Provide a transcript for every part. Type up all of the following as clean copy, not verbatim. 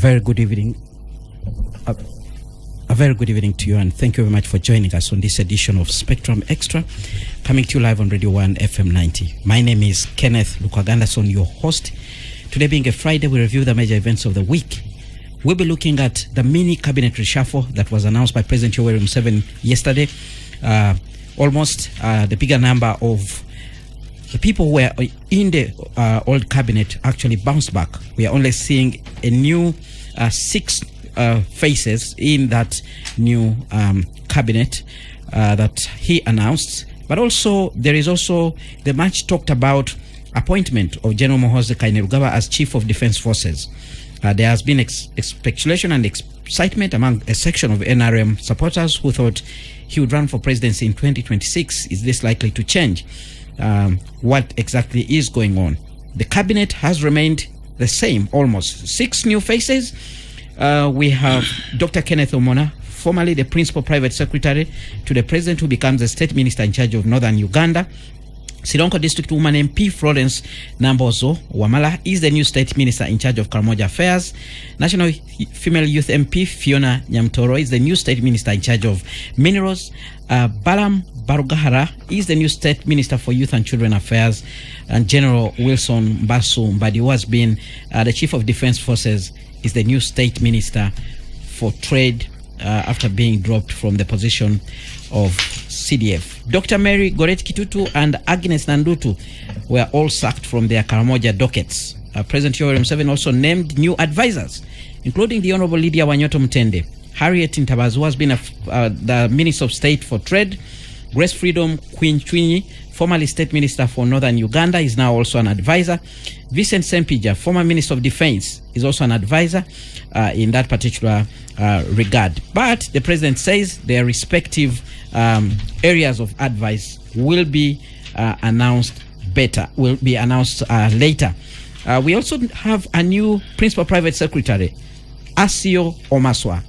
very good evening. A very good evening to you, and thank you very much for joining us on this edition of Spectrum Extra, coming to you live on Radio 1 FM 90. My name is Kenneth Lukwagandason, your host. Today being a Friday, we review the major events of the week. We'll be looking at the mini cabinet reshuffle that was announced by President Yoweri Museveni yesterday. Almost the bigger number of the people who were in the old cabinet actually bounced back. We are only seeing a new 6 faces in that new cabinet that he announced. But also, there is also the much talked about appointment of General Muhoozi Kainerugaba as Chief of Defense Forces. There has been speculation and excitement among a section of NRM supporters who thought he would run for presidency in 2026. Is this likely to change? What exactly is going on? The cabinet has remained the same, almost 6 new faces. We have Dr. Kenneth Omona, formerly the Principal Private Secretary to the President, who becomes the State Minister in charge of Northern Uganda. Sironko District Woman MP Florence Nambozo Wamala is the new State Minister in charge of Karamoja Affairs. National Female Youth MP Fiona Nyamtoro is the new State Minister in charge of Minerals. Balam Barugahara is the new State Minister for Youth and Children Affairs. And General Wilson Mbasu Mbadi, who has been the Chief of Defense Forces, is the new State Minister for Trade after being dropped from the position of CDF. Dr. Mary Goret Kitutu and Agnes Nandutu were all sacked from their Karamoja dockets. President Yoweri Museveni also named new advisors, including the Honorable Lydia Wanyoto Mtende, Harriet Ntabazi, who has been the Minister of State for Trade. Grace Freedom Queen Chwinyi, formerly State Minister for Northern Uganda, is now also an advisor. Vincent Sempija, former Minister of Defense, is also an advisor in that particular regard. But the President says their respective areas of advice will be announced later. We also have a new Principal Private Secretary, Asio Omaswa,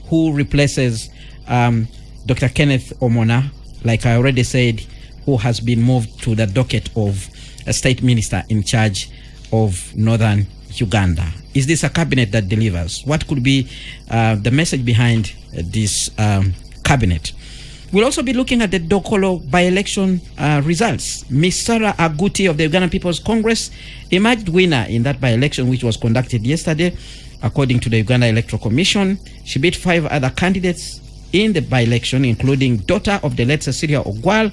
who replaces Dr. Kenneth Omona, like I already said, who has been moved to the docket of a State Minister in charge of Northern Uganda. Is this a cabinet that delivers? What could be the message behind this cabinet? We'll also be looking at the Dokolo by-election results. Ms. Sarah Aguti of the Uganda People's Congress emerged winner in that by-election, which was conducted yesterday. According to the Uganda Electoral Commission, she beat 5 other candidates in the by-election, including daughter of the late Cecilia Ogwal,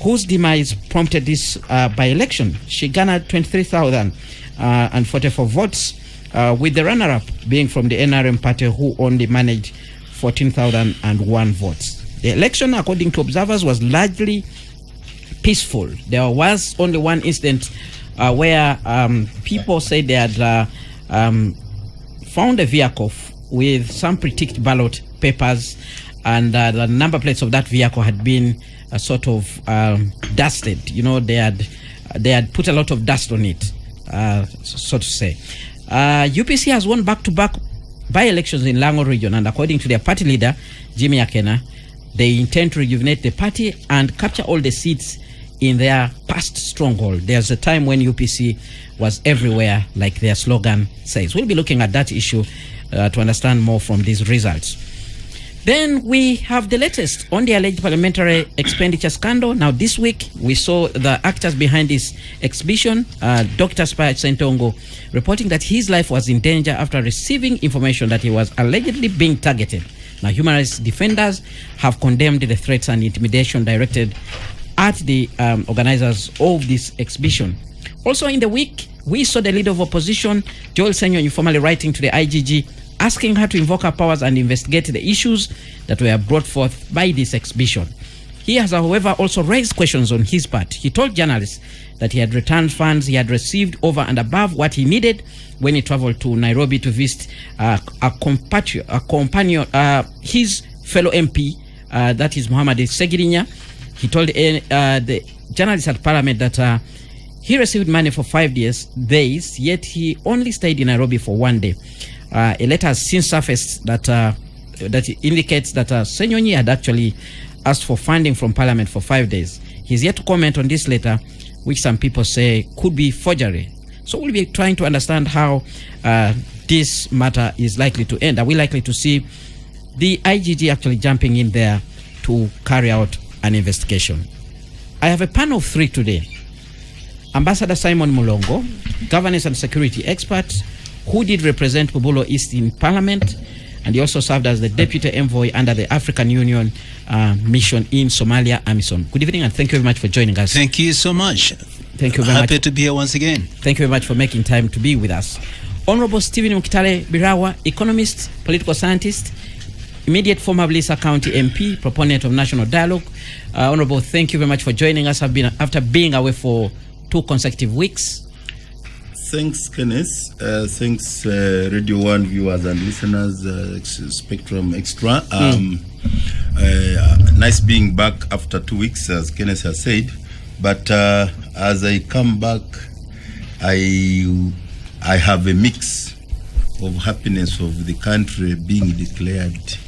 whose demise prompted this by-election. She garnered 23,044 votes, with the runner-up being from the NRM party, who only managed 14,001 votes. The election, according to observers, was largely peaceful. There was only one incident where people said they had found a vehicle with some pre-ticked ballot papers, and the number plates of that vehicle had been sort of dusted. You know, they had put a lot of dust on it, so to say. UPC has won back-to-back by-elections in Lango region, and according to their party leader, Jimmy Akena, they intend to rejuvenate the party and capture all the seats in their past stronghold. There's a time when UPC was everywhere, like their slogan says. We'll be looking at that issue to understand more from these results. Then we have the latest on the alleged parliamentary expenditure scandal. Now, this week, we saw the actors behind this exhibition, Dr. Spire Sentongo, reporting that his life was in danger after receiving information that he was allegedly being targeted. Now, human rights defenders have condemned the threats and intimidation directed at the organizers of this exhibition. Also in the week, we saw the leader of opposition, Joel Sanyukatv, formally writing to the IGG, asking her to invoke her powers and investigate the issues that were brought forth by this exhibition. He has, however, also raised questions on his part. He told journalists that he had returned funds he had received over and above what he needed when he traveled to Nairobi to visit his fellow MP, that is Muhammad Segirinya. He told the journalists at Parliament that he received money for 5 days, yet he only stayed in Nairobi for 1 day. A letter has since surfaced that indicates that Senyonyi had actually asked for funding from Parliament for 5 days. He's yet to comment on this letter, which some people say could be forgery. So we'll be trying to understand how this matter is likely to end. Are we likely to see the IGG actually jumping in there to carry out an investigation? I have a panel of 3 today. Ambassador Simon Mulongo, governance and security expert, who did represent Bubulo East in Parliament, and he also served as the deputy envoy under the African Union mission in Somalia, AMISOM. Good evening, and thank you very much for joining us. Thank you so much. Thank you very much. Happy to be here once again. Thank you very much for making time to be with us. Honorable Stephen Mukitale Birawa, economist, political scientist, immediate former Blissa County MP, proponent of national dialogue. Honorable, thank you very much for joining us. After being away for 2 consecutive weeks. Thanks, Kenneth. Thanks, Radio 1 viewers and listeners, Spectrum Extra. Nice being back after 2 weeks, as Kenneth has said. But as I come back, I have a mix of happiness of the country being declared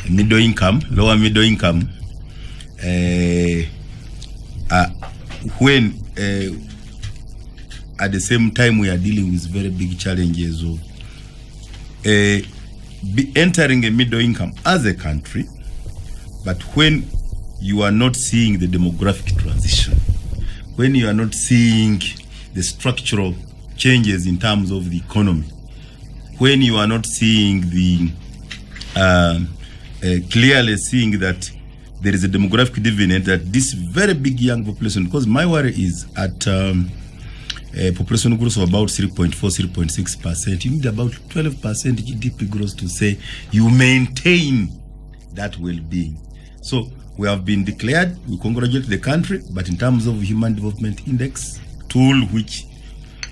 middle income, lower middle income, when at the same time we are dealing with very big challenges of entering a middle income as a country, but when you are not seeing the demographic transition, when you are not seeing the structural changes in terms of the economy, when you are not seeing the clearly seeing that there is a demographic dividend, that this very big young population, because my worry is at a population growth of about 3.4, 3.6%, you need about 12% GDP growth to say you maintain that well-being. So we have been declared, we congratulate the country, but in terms of Human Development Index tool, which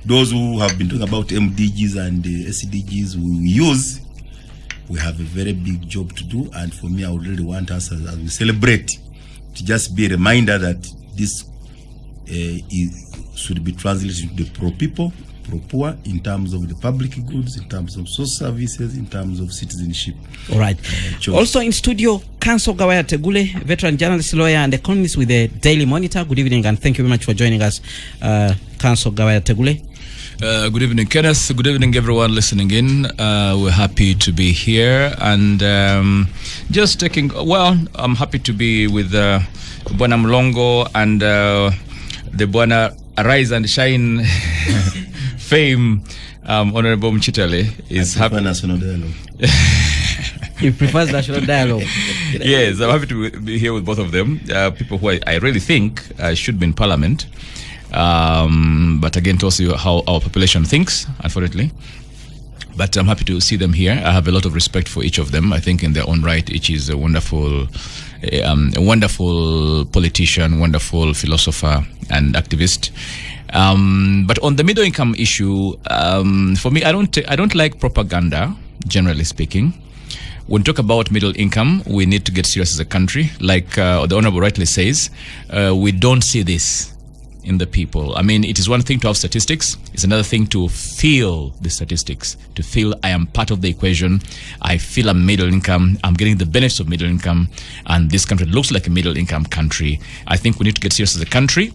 those who have been talking about MDGs and SDGs we use, we have a very big job to do. And for me, I would really want us, as we celebrate, to just be a reminder that this should be translated to the pro-people, pro-poor, in terms of the public goods, in terms of social services, in terms of citizenship. All right. Also in studio, Council Gawaya Tegule, veteran journalist, lawyer, and economist with the Daily Monitor. Good evening, and thank you very much for joining us, Council Gawaya Tegule. Good evening, Kenneth. Good evening, everyone listening in. We're happy to be here, and just taking, I'm happy to be with Bwana Mlongo and the Bwana Arise and Shine fame, Honorable Mchitale is happy. National dialogue. He prefers national dialogue. Yes, I'm happy to be here with both of them. People who I really think should be in Parliament. But again, to also how our population thinks, unfortunately. But I'm happy to see them here. I have a lot of respect for each of them. I think in their own right, each is a wonderful politician, wonderful philosopher and activist. But on the middle income issue, for me, I don't like propaganda, generally speaking. When we talk about middle income, we need to get serious as a country. Like the Honorable rightly says, we don't see this in the people. I mean, it is one thing to have statistics. It's another thing to feel the statistics, to feel I am part of the equation. I feel I'm middle income. I'm getting the benefits of middle income. And this country looks like a middle income country. I think we need to get serious as a country.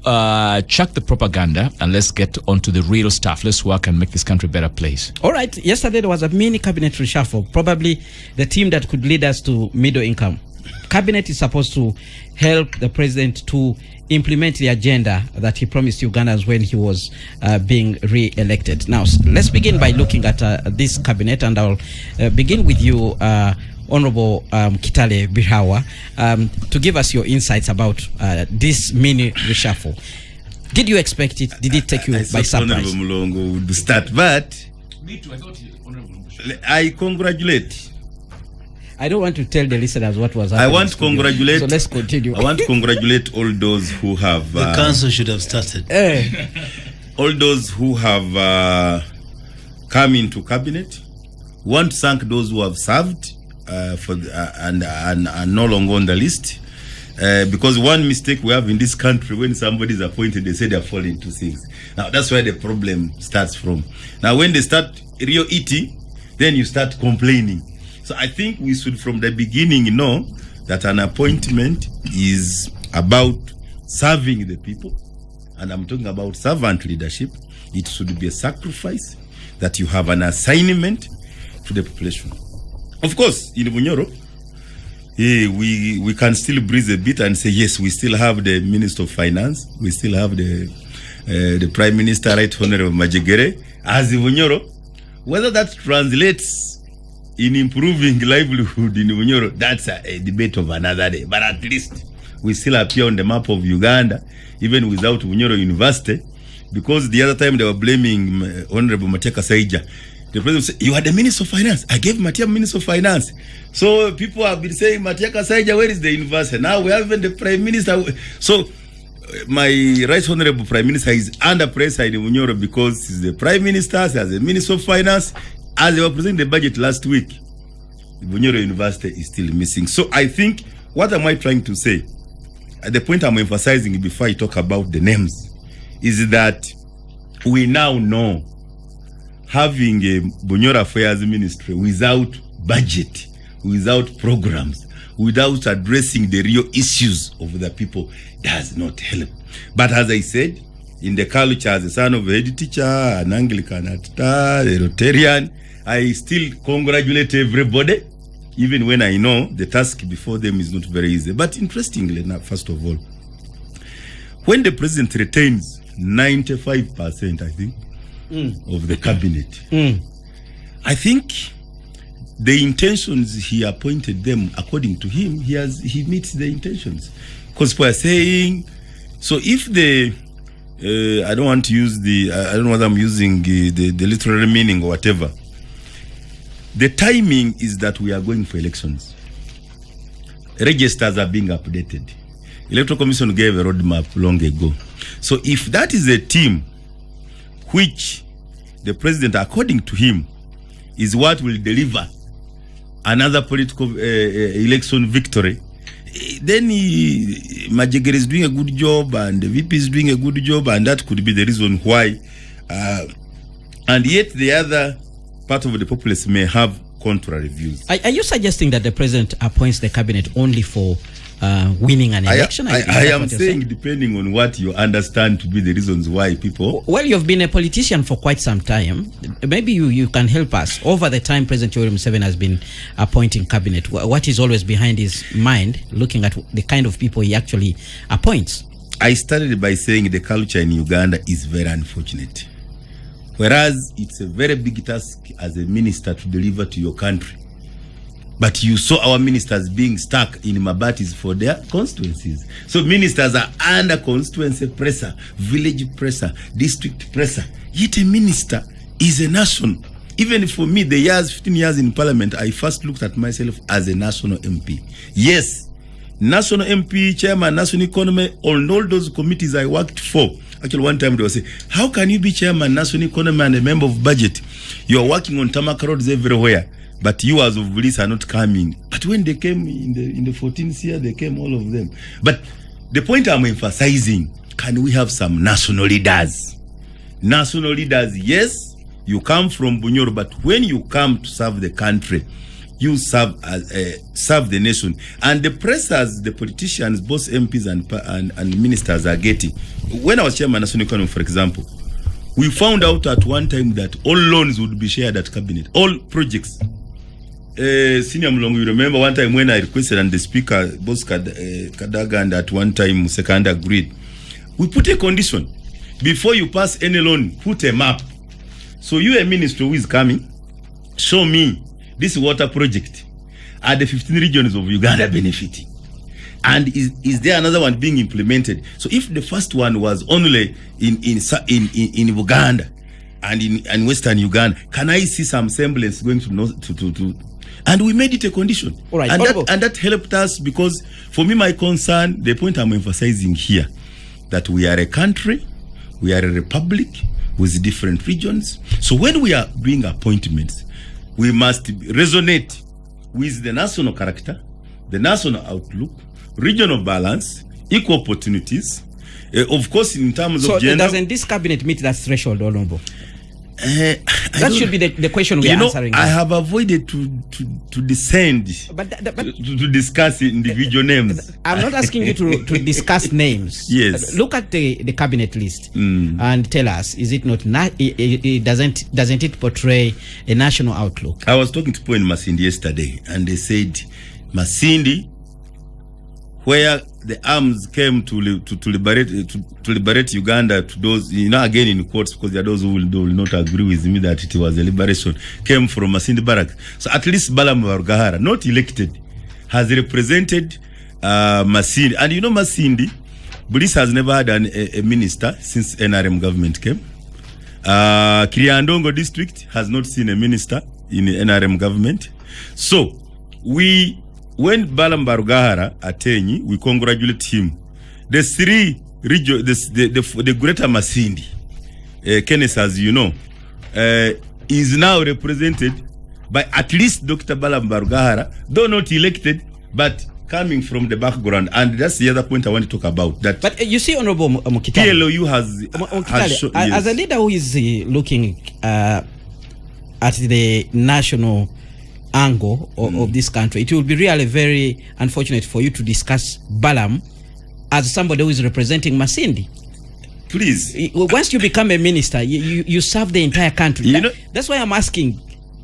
Chuck the propaganda and let's get onto the real stuff. Let's work and make this country a better place. All right. Yesterday there was a mini cabinet reshuffle, probably the team that could lead us to middle income. Cabinet is supposed to help the president to implement the agenda that he promised Ugandans when he was being re-elected. Now, let's begin by looking at this cabinet, and I'll begin with you, Honorable Kitale Birawa, to give us your insights about this mini reshuffle. Did you expect it? Did it take you by surprise? Honorable Mulongo would start, but me too. I thought Honorable I congratulate. I don't want to tell the listeners what was happening. I want to congratulate. So let's continue. I want to congratulate all those who have. The council should have started. All those who have come into cabinet. We want to thank those who have served and are no longer on the list. Because one mistake we have in this country, when somebody is appointed, they say they are falling into things. Now that's where the problem starts from. Now when they start real eating, then you start complaining. So I think we should from the beginning know that an appointment is about serving the people, and I'm talking about servant leadership. It should be a sacrifice that you have an assignment to the population. Of course, in Bunyoro, we can still breathe a bit and say, yes, we still have the Minister of Finance, we still have the Prime Minister, Right Honorable Majigere, as Bunyoro. Whether that translates in improving livelihood in Bunyoro, that's a debate of another day. But at least we still appear on the map of Uganda, even without Bunyoro University, because the other time they were blaming Honorable Matiaka Saija. The president said, you are the Minister of Finance. I gave Matiaka Minister of Finance. So people have been saying, Matiaka Saija, where is the university? Now we have even the Prime Minister. So my Right Honorable Prime Minister is under pressure in Bunyoro because he's the Prime Minister, as the Minister of Finance. As they were presenting the budget last week, the Bunyoro University is still missing. So I think, what am I trying to say? At the point I'm emphasizing before I talk about the names, is that we now know having a Bunyoro Affairs Ministry without budget, without programs, without addressing the real issues of the people does not help. But as I said, in the culture, as a son of a head teacher, an Anglican atita, a Rotarian, I still congratulate everybody, even when I know the task before them is not very easy. But interestingly, now, first of all, when the president retains 95%, I think, of the cabinet, I think the intentions he appointed them, according to him, he meets the intentions. Because we are saying, so if the I don't want to use I don't know whether I'm using the literary meaning or whatever. The timing is that we are going for elections. Registers are being updated. Electoral Commission gave a roadmap long ago. So if that is a team which the president, according to him, is what will deliver another political election victory, then Majigere is doing a good job and the VP is doing a good job, and that could be the reason why. And yet the other part of the populace may have contrary views. Are you suggesting that the president appoints the cabinet only for winning an election? I am saying depending on what you understand to be the reasons why people... Well, you've been a politician for quite some time. Maybe you can help us. Over the time President Yoweri Museveni has been appointing cabinet, what is always behind his mind, looking at the kind of people he actually appoints? I started by saying the culture in Uganda is very unfortunate. Whereas it's a very big task as a minister to deliver to your country. But you saw our ministers being stuck in Mabatis for their constituencies. So ministers are under constituency pressure, village pressure, district pressure. Yet a minister is a nation. Even for me, the 15 years in parliament, I first looked at myself as a national MP. Yes, national MP, chairman, national economy, on all those committees I worked for. Actually, one time they were saying, how can you be chairman, national economy, and a member of budget? You are working on tarmac roads everywhere, but you as of police are not coming. But when they came in the 14th year, they came, all of them. But the point I'm emphasizing, can we have some national leaders? National leaders, yes, you come from Bunyoro, but when you come to serve the country, you serve the nation. And the pressers, the politicians, both MPs and ministers are getting. When I was chairman of National Economy, for example, we found out at one time that all loans would be shared at cabinet, all projects. Senior Mlongo, you remember one time when I requested and the speaker, both Kadaga and at one time Musekanda agreed. We put a condition. Before you pass any loan, put a map. So you, a minister who is coming, show me this water project. Are the 15 regions of Uganda benefiting? And is there another one being implemented? So if the first one was only in Uganda and in Western Uganda, can I see some semblance going to and we made it a condition. All right, and that helped us, because for me, my concern, the point I'm emphasizing here, that we are a country, we are a republic with different regions. So when we are doing appointments, we must resonate with the national character, the national outlook, regional balance, equal opportunities. Of course, in terms of gender... So doesn't this cabinet meet that threshold, Olombo? That should be the question we are answering. I have avoided to descend to discuss individual names. I'm not asking you to discuss names. Yes. Look at the cabinet list and tell us, is it not, doesn't it portray a national outlook? I was talking to Paul in Masindi yesterday, and they said Masindi, where the arms came to liberate Uganda, to those, again in quotes, because there are those who will not agree with me that it was a liberation, came from Masindi Barrack. So at least Balaam Barugahara, not elected, has represented Masindi. And Masindi, Bulis has never had a minister since NRM government came. Kiriandongo district has not seen a minister in the NRM government. So when Balaam Barugahara atenyi, we congratulate him. The three region, the greater Masindi, Kenneth, as you know, is now represented by at least Dr. Balaam Barugahara, though not elected, but coming from the background. And that's the other point I want to talk about. That but you see, Honorable Mukitali, PLOU has shown, yes. As a leader who is looking at the national angle of this country, it will be really very unfortunate for you to discuss Balaam as somebody who is representing Masindi. Please, once you become a minister, you serve the entire country. That's why I'm asking,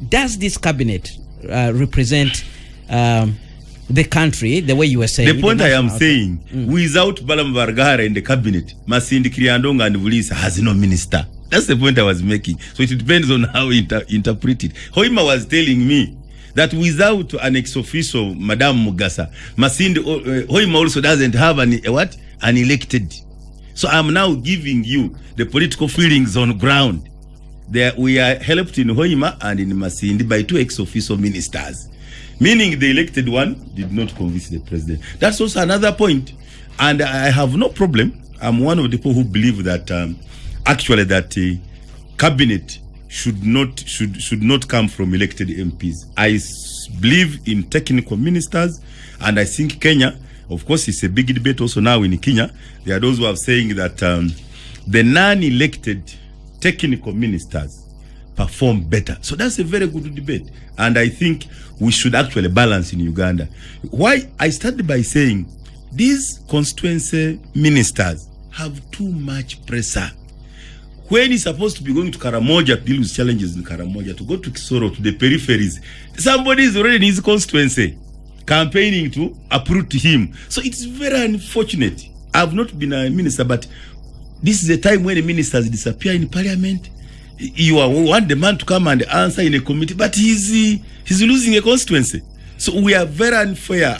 does this cabinet represent the country the way you were saying? The point I am saying, without Balaam Barugahara in the cabinet, Masindi, Kiriandonga and Bulisa has no minister. That's the point I was making. So it depends on how you interpret it. Hoima was telling me that without an ex-officio, Madame Mugasa, Masindi, Hoima also doesn't have an elected. So I'm now giving you the political feelings on ground. There we are helped in Hoima and in Masindi by two ex-officio ministers, meaning the elected one did not convince the president. That's also another point, and I have no problem. I'm one of the people who believe that actually that cabinet should not come from elected MPs. I believe in technical ministers, and I think Kenya, of course, it's a big debate also now in Kenya. There are those who are saying that the non-elected technical ministers perform better. So that's a very good debate, and I think we should actually balance in Uganda. Why I started by saying these constituency ministers have too much pressure. When he's supposed to be going to Karamoja to deal with challenges in Karamoja, to go to Kisoro, to the peripheries, somebody is already in his constituency campaigning to uproot him. So it's very unfortunate. I've not been a minister, but this is a time when the ministers disappear in parliament. You want the man to come and answer in a committee, but he's losing a constituency. So we are very unfair.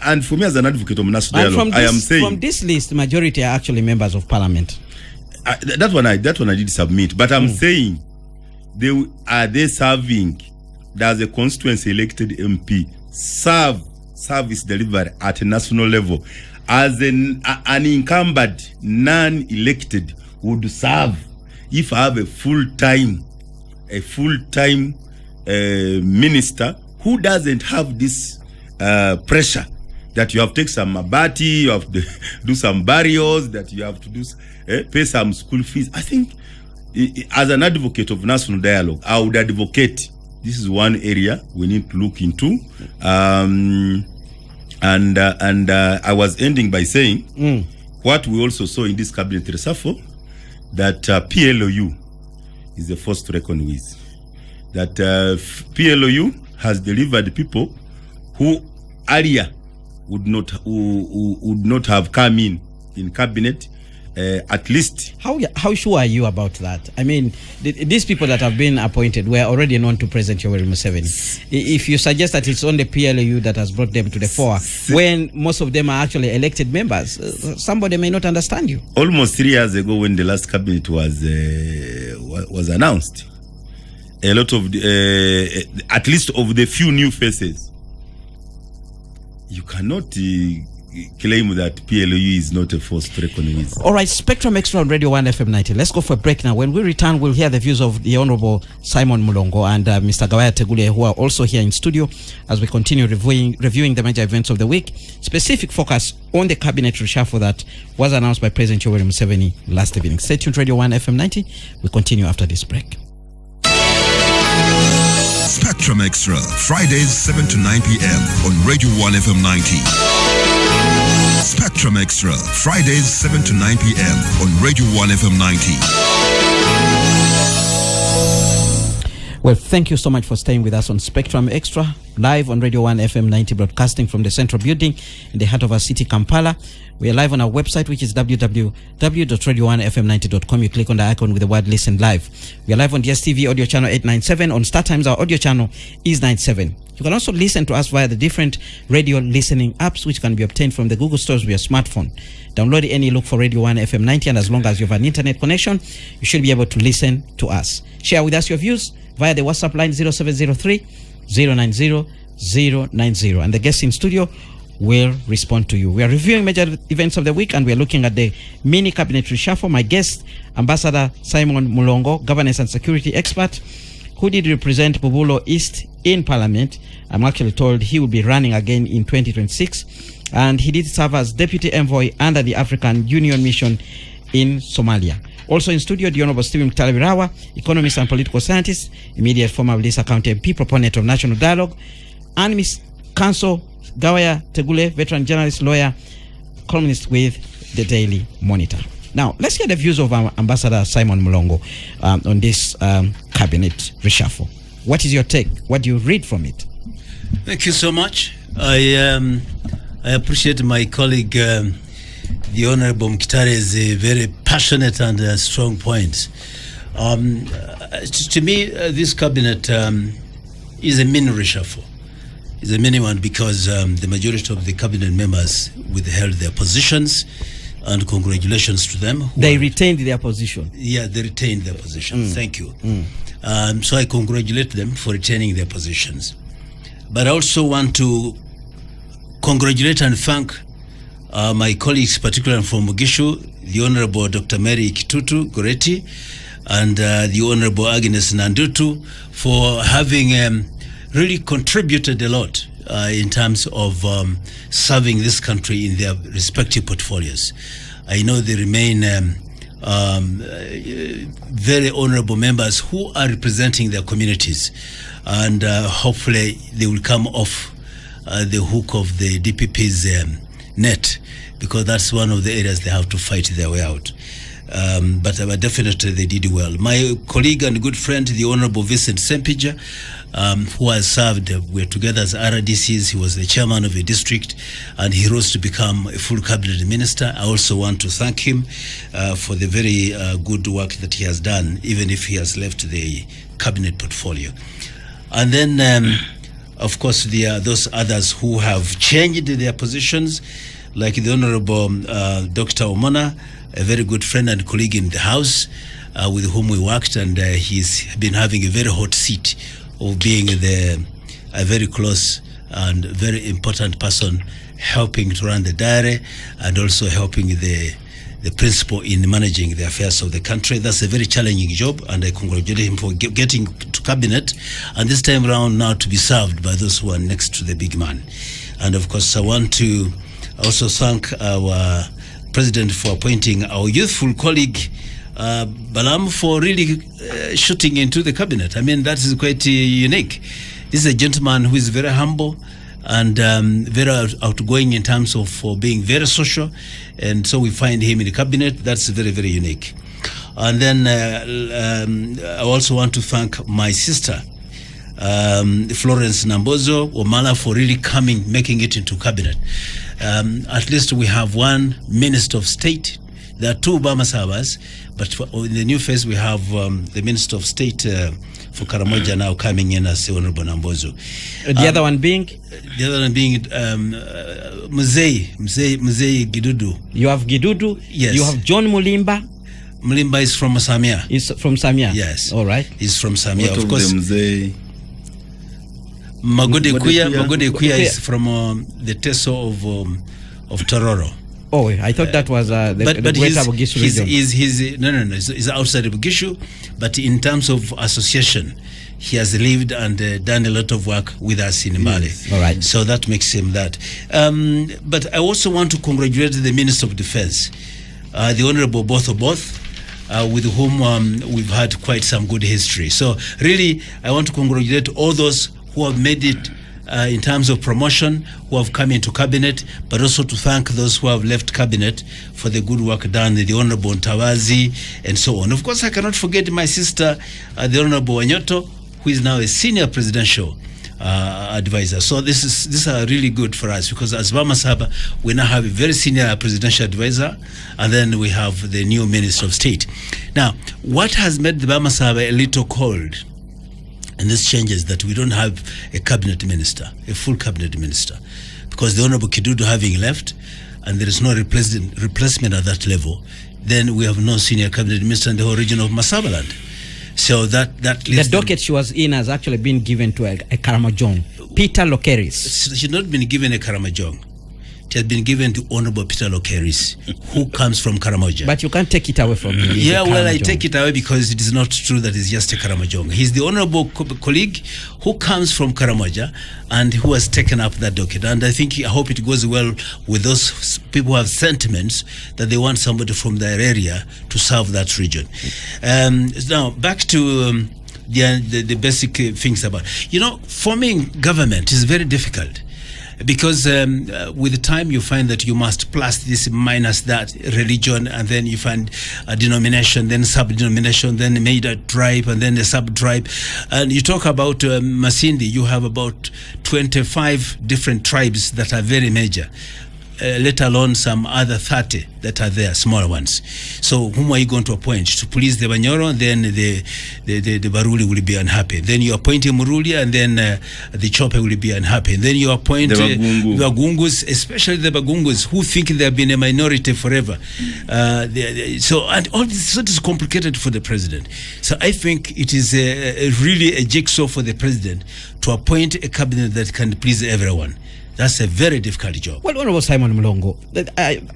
And for me as an advocate of national dialogue, I am saying from this list, the majority are actually members of parliament. That one I did submit, but I'm saying they serving? Does a constituency elected MP service delivery at a national level as an incumbent non-elected would serve if I have a full-time minister who doesn't have this pressure that you have to take some mabati, you have to do some burials, that you have to do pay some school fees. I think as an advocate of national dialogue, I would advocate this is one area we need to look into. And I was ending by saying what we also saw in this cabinet reshuffle, that PLOU is the force to reckon with. That PLOU has delivered people who earlier would not have come in cabinet. At least. How sure are you about that? I mean, these people that have been appointed were already known to President Yoweri Museveni. If you suggest that it's only PLOU that has brought them to the fore, when most of them are actually elected members, somebody may not understand you. Almost 3 years ago, when the last cabinet was announced, a lot of at least of the few new faces, you cannot claim that PLOU is not a force to reckon with. All right, Spectrum Extra on Radio 1 FM 90. Let's go for a break now. When we return, we'll hear the views of the Honorable Simon Mulongo and Mr. Gawaya Tegule, who are also here in studio as we continue reviewing the major events of the week. Specific focus on the cabinet reshuffle that was announced by President Yoweri Museveni last evening. Stay tuned, Radio 1 FM 90. We continue after this break. Spectrum Extra, Fridays 7 to 9 p.m. on Radio 1 FM 90. Spectrum Extra, Fridays 7 to 9 p.m. on Radio 1 FM 90. Well, thank you so much for staying with us on Spectrum Extra, live on Radio 1 FM 90, broadcasting from the Central Building in the heart of our city, Kampala. We are live on our website, which is www.radio1fm90.com. You click on the icon with the word Listen Live. We are live on DSTV audio channel 897. On Star Times, our audio channel is 97. You can also listen to us via the different radio listening apps, which can be obtained from the Google stores with your smartphone. Download any, look for Radio 1 FM 90, and as long as you have an internet connection, you should be able to listen to us. Share with us your views via the WhatsApp line 0703 090 090, and the guests in studio will respond to you. We are reviewing major events of the week, and we are looking at the mini cabinet reshuffle. My guest, Ambassador Simon Mulongo, governance and security expert, who did represent Bubulo East in Parliament. I'm actually told he will be running again in 2026, and he did serve as deputy envoy under the African Union mission in Somalia. Also in studio, the Honorable Stephen Talabirawa, economist and political scientist, immediate former Lisa County MP, proponent of national dialogue, and Miss Council Gawaya Tegule, veteran journalist, lawyer, columnist with the Daily Monitor. Now, let's hear the views of Ambassador Simon Mulongo on this cabinet reshuffle. What is your take? What do you read from it? Thank you so much. I appreciate my colleague, the Honorable Mkitare's very passionate and strong points. To me, this cabinet is a mini reshuffle. It's a mini one because the majority of the cabinet members withheld their positions, and congratulations to them. They retained their position. Yeah, they retained their positions. Thank you. So I congratulate them for retaining their positions. But I also want to congratulate and thank my colleagues, particularly from Mogishu, the Honorable Dr. Mary Kitutu Goreti, and the Honorable Agnes Nandutu, for having really contributed a lot in terms of serving this country in their respective portfolios. I know they remain very honorable members who are representing their communities, and hopefully they will come off the hook of the DPP's net, because that's one of the areas they have to fight their way out. But definitely they did well. My colleague and good friend, the Honorable Vincent Sempija, who has served, we're together as RDCs. He was the chairman of a district, and he rose to become a full cabinet minister. I also want to thank him for the very good work that he has done, even if he has left the cabinet portfolio. And then, of course, there are those others who have changed their positions, like the Honorable Dr. Omona, a very good friend and colleague in the House, with whom we worked, and he's been having a very hot seat of being a very close and very important person, helping to run the diary and also helping the principal in managing the affairs of the country. That's a very challenging job, and I congratulate him for getting to cabinet, and this time around now to be served by those who are next to the big man. And of course, I want to also thank our president for appointing our youthful colleague Balam for really shooting into the cabinet. I mean, that is quite unique. This is a gentleman who is very humble and very outgoing in terms of being very social, and so we find him in the cabinet. That's very, very unique. And then I also want to thank my sister, Florence Nambozo Omala, for really making it into cabinet. At least we have one Minister of State. There are two Obama servers, but in the new phase we have the Minister of State for Karamoja now coming in as Honorable Nambozo. The other one being? The other one being Museveni Gidudu. You have Gidudu. Yes. You have John Mulimba. Mulimba is from Samia. Is from Samia. Yes. All right. He's from Samia. What of course. Magode Kuya is from the Teso of Tororo. Oh, I thought that was the Greater Bugishu region. He's outside of Bugishu, but in terms of association, he has lived and done a lot of work with us in Mali. All right. So that makes him that. But I also want to congratulate the Minister of Defense, the Honorable Both, with whom we've had quite some good history. So really, I want to congratulate all those who have made it in terms of promotion, who have come into cabinet, but also to thank those who have left cabinet for the good work done, the Honorable Ntawazi and so on. Of course, I cannot forget my sister, the Honorable Wanyoto, who is now a senior presidential advisor. So these are really good for us, because as Bamasaba, we now have a very senior presidential advisor, and then we have the new Minister of State. Now, what has made the Bamasaba a little cold, and this changes, that we don't have a cabinet minister, a full cabinet minister, because the Honorable Kidudu having left, and there is no replacement at that level, then we have no senior cabinet minister in the whole region of Masabaland. So that the docket she was in has actually been given to a Karamojong, Peter Lokeris. She's not been given a Karamojong. It has been given to Honorable Peter Lokeris, who comes from Karamoja. But you can't take it away from him. Yeah, well, I take it away because it is not true that he's just a Karamojong. He's the honorable colleague who comes from Karamoja and who has taken up that docket. And I hope it goes well with those people who have sentiments that they want somebody from their area to serve that region. Now, back to the basic things about, forming government is very difficult. Because with the time you find that you must plus this minus that religion, and then you find a denomination, then sub-denomination, then made a tribe, and then a sub-tribe. And you talk about Masindi, you have about 25 different tribes that are very major. Let alone some other 30 that are there, smaller ones. So whom are you going to appoint? To police the Banyoro, then the Baruli will be unhappy. Then you appoint a Muruli, and then the Chope will be unhappy. Then you appoint the Bagungus, especially the Bagungus, who think they have been a minority forever. And all this is complicated for the president. So I think it is really a jigsaw for the president to appoint a cabinet that can please everyone. That's a very difficult job. Well, Honorable Simon Mlongo,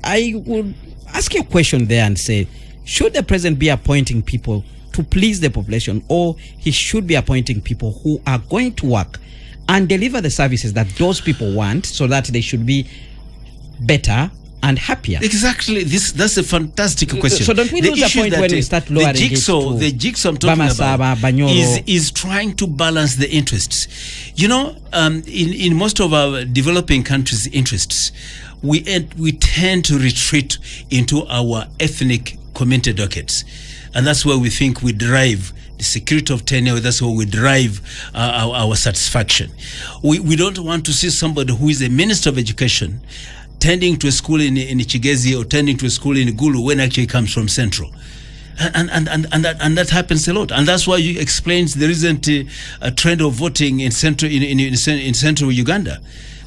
I would ask you a question there and say, should the president be appointing people to please the population, or he should be appointing people who are going to work and deliver the services that those people want, so that they should be better and happier? Exactly. That's a fantastic question. So don't we lose the point when we start lowering the jigsaw I'm talking about is trying to balance the interests. In most of our developing countries' interests, we tend to retreat into our ethnic community dockets, and that's where we think we derive the security of tenure. That's where we derive our satisfaction. We don't want to see somebody who is a minister of education tending to a school in Chigezi, or tending to a school in Gulu, when actually comes from Central. And that happens a lot, and that's why you explained there isn't a trend of voting in central Uganda,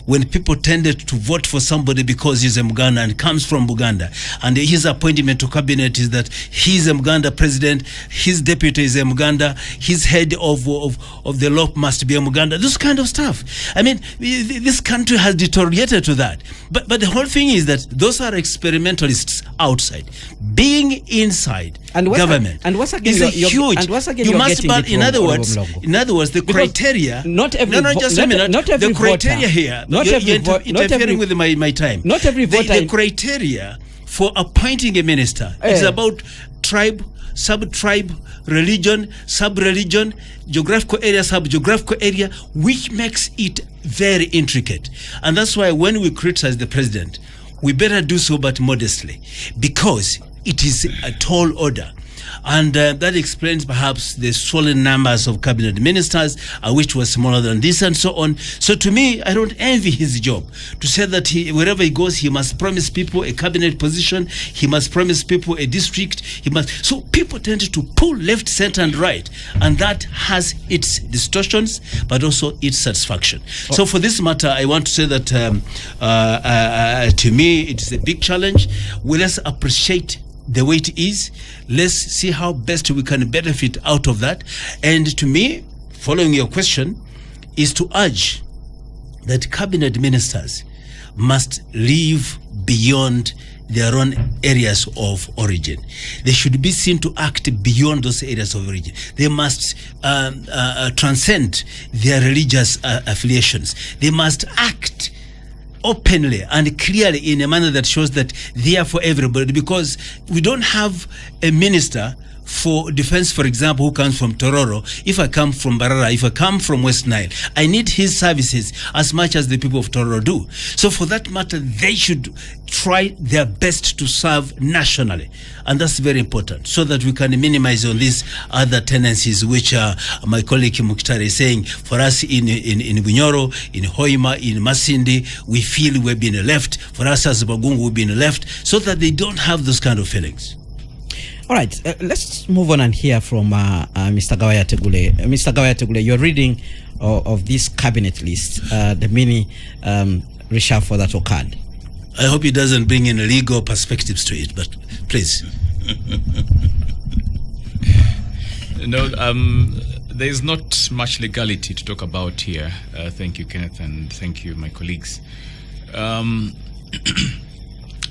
when people tended to vote for somebody because he's a Muganda and comes from Buganda, and his appointment to cabinet is that he's a Muganda president, his deputy is a Muganda, his head of the law must be a Muganda, this kind of stuff. I mean, this country has deteriorated to that. But the whole thing is that those are experimentalists outside. Being inside government is a huge. You must, but in other words, the criteria. The criteria here. You're interfering with my time. Not every voter. The criteria for appointing a minister is about tribe, sub-tribe, religion, sub-religion, geographical area, sub-geographical area, which makes it very intricate. And that's why when we criticize the president, we better do so, but modestly, because it is a tall order. And that explains perhaps the swollen numbers of cabinet ministers, which was smaller than this, and so on. So to me, I don't envy his job to say that wherever he goes, he must promise people a cabinet position, he must promise people a district, so people tend to pull left, center, and right, and that has its distortions, but also its satisfaction. So for this matter, I want to say that to me, it is a big challenge. Let's appreciate the way it is. Let's see how best we can benefit out of that. And to me, following your question, is to urge that cabinet ministers must live beyond their own areas of origin. They should be seen to act beyond those areas of origin. They must transcend their religious affiliations. They must act openly and clearly in a manner that shows that they are for everybody, because we don't have a minister for defense, for example, who comes from Tororo. If I come from Barara, if I come from West Nile, I need his services as much as the people of Tororo do. So for that matter, they should try their best to serve nationally. And that's very important, so that we can minimize on these other tendencies, which my colleague Mukhtari is saying. For us in Bunyoro, in Hoima, in Masindi, we feel we've been left. For us as Bagungu, we've been left, so that they don't have those kind of feelings. All right, let's move on and hear from Mr. Gawaya Tegule. Mr. Gawaya Tegule, you're reading of this cabinet list, the mini reshuffle that occurred. I hope it doesn't bring in legal perspectives to it, but please. No, there is not much legality to talk about here. Thank you, Kenneth, and thank you, my colleagues.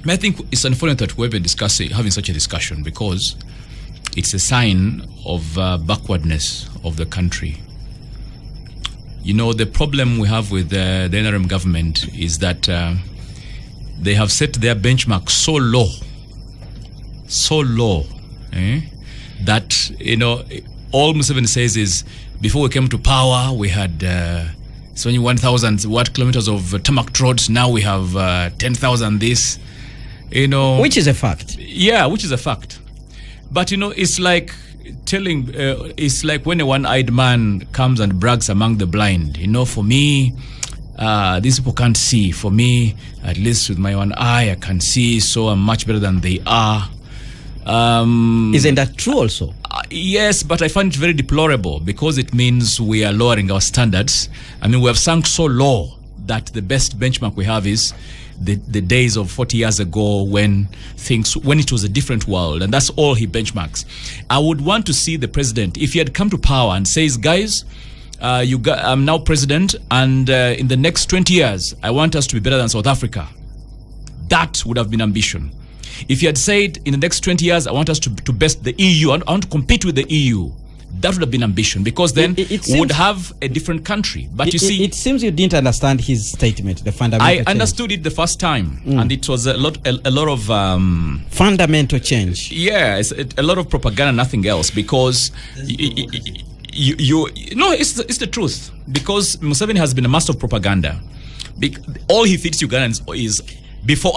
I think it's unfortunate that we've been having such a discussion, because it's a sign of backwardness of the country. You know, the problem we have with the NRM government is that they have set their benchmark so low, that, you know, all Museveni says is, before we came to power, we had 1,000 kilometers of tarmac roads. Now we have 10,000 this. You know, which is a fact. Yeah, which is a fact. But you know, it's like telling, it's like when a one-eyed man comes and brags among the blind. You know, for me, these people can't see. For me, at least with my one eye, I can see, so I'm much better than they are. Isn't that true also? Yes, but I find it very deplorable, because it means we are lowering our standards. I mean, we have sunk so low that the best benchmark we have is the days of 40 years ago, when it was a different world, and that's all he benchmarks. I would want to see the president, if he had come to power and says, guys, I'm now president, and in the next 20 years, I want us to be better than South Africa. That would have been ambition. If he had said, in the next 20 years, I want us to best the EU, I want to compete with the EU, that would have been ambition, because then we would have a different country. But you see, it seems you didn't understand his statement, the fundamental I understood it the first time, and it was a lot of fundamental change. Yeah, it's a lot of propaganda, nothing else, because it's the truth. Because Museveni has been a master of propaganda. All he feeds Ugandans is, before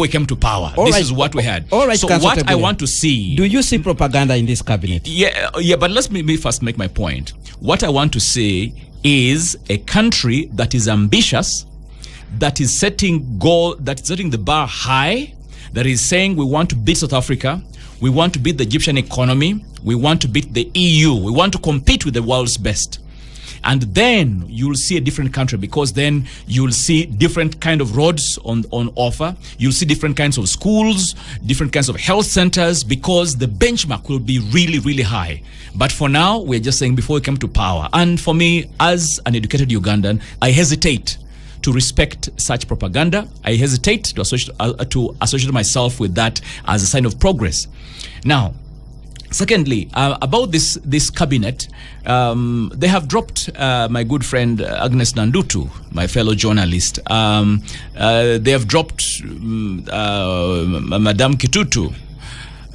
we came to power, this is what we had. All right, so what I want to see... Do you see propaganda in this cabinet? Yeah, but let me first make my point. What I want to see is a country that is ambitious, that is setting the bar high, that is saying we want to beat South Africa, we want to beat the Egyptian economy, we want to beat the EU, we want to compete with the world's best. And then you'll see a different country, because then you'll see different kind of roads on offer. You'll see different kinds of schools, different kinds of health centers, because the benchmark will be really, really high. But for now, we're just saying before we come to power. And for me, as an educated Ugandan, I hesitate to respect such propaganda. I hesitate to associate myself with that as a sign of progress. Now, secondly, about this cabinet, they have dropped my good friend Agnes Nandutu, my fellow journalist. They have dropped Madame Kitutu.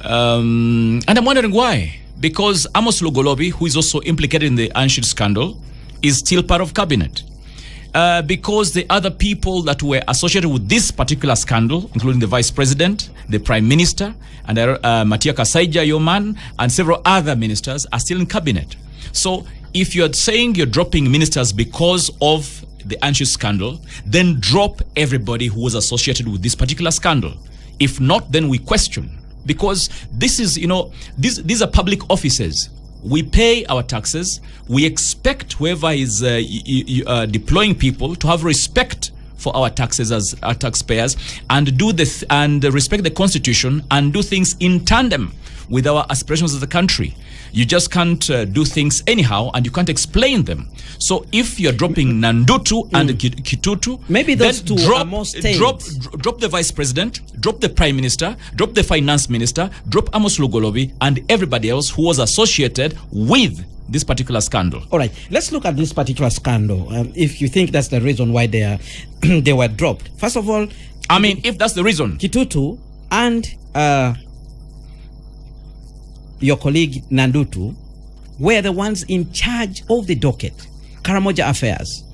And I'm wondering why. Because Amos Lugolobi, who is also implicated in the Anshid scandal, is still part of cabinet. Because the other people that were associated with this particular scandal, including the vice president, the prime minister, and Matia Kasaija, your man, and several other ministers are still in cabinet. So if you're saying you're dropping ministers because of the Anshid scandal, then drop everybody who was associated with this particular scandal. If not, then we question. Because this is, these are public offices. We pay our taxes. We expect whoever is deploying people to have respect for our taxes as our taxpayers, and respect the Constitution, and do things in tandem with our aspirations as a country. You just can't do things anyhow, and you can't explain them. So if you're dropping Nandutu and Kitutu, maybe those two are more states. Drop the vice president, drop the prime minister, drop the finance minister, drop Amos Lugolobi, and everybody else who was associated with this particular scandal. All right, let's look at this particular scandal. If you think that's the reason why they they were dropped. First of all, I mean, if that's the reason. Kitutu and your colleague Nandutu were the ones in charge of the docket, Karamoja affairs.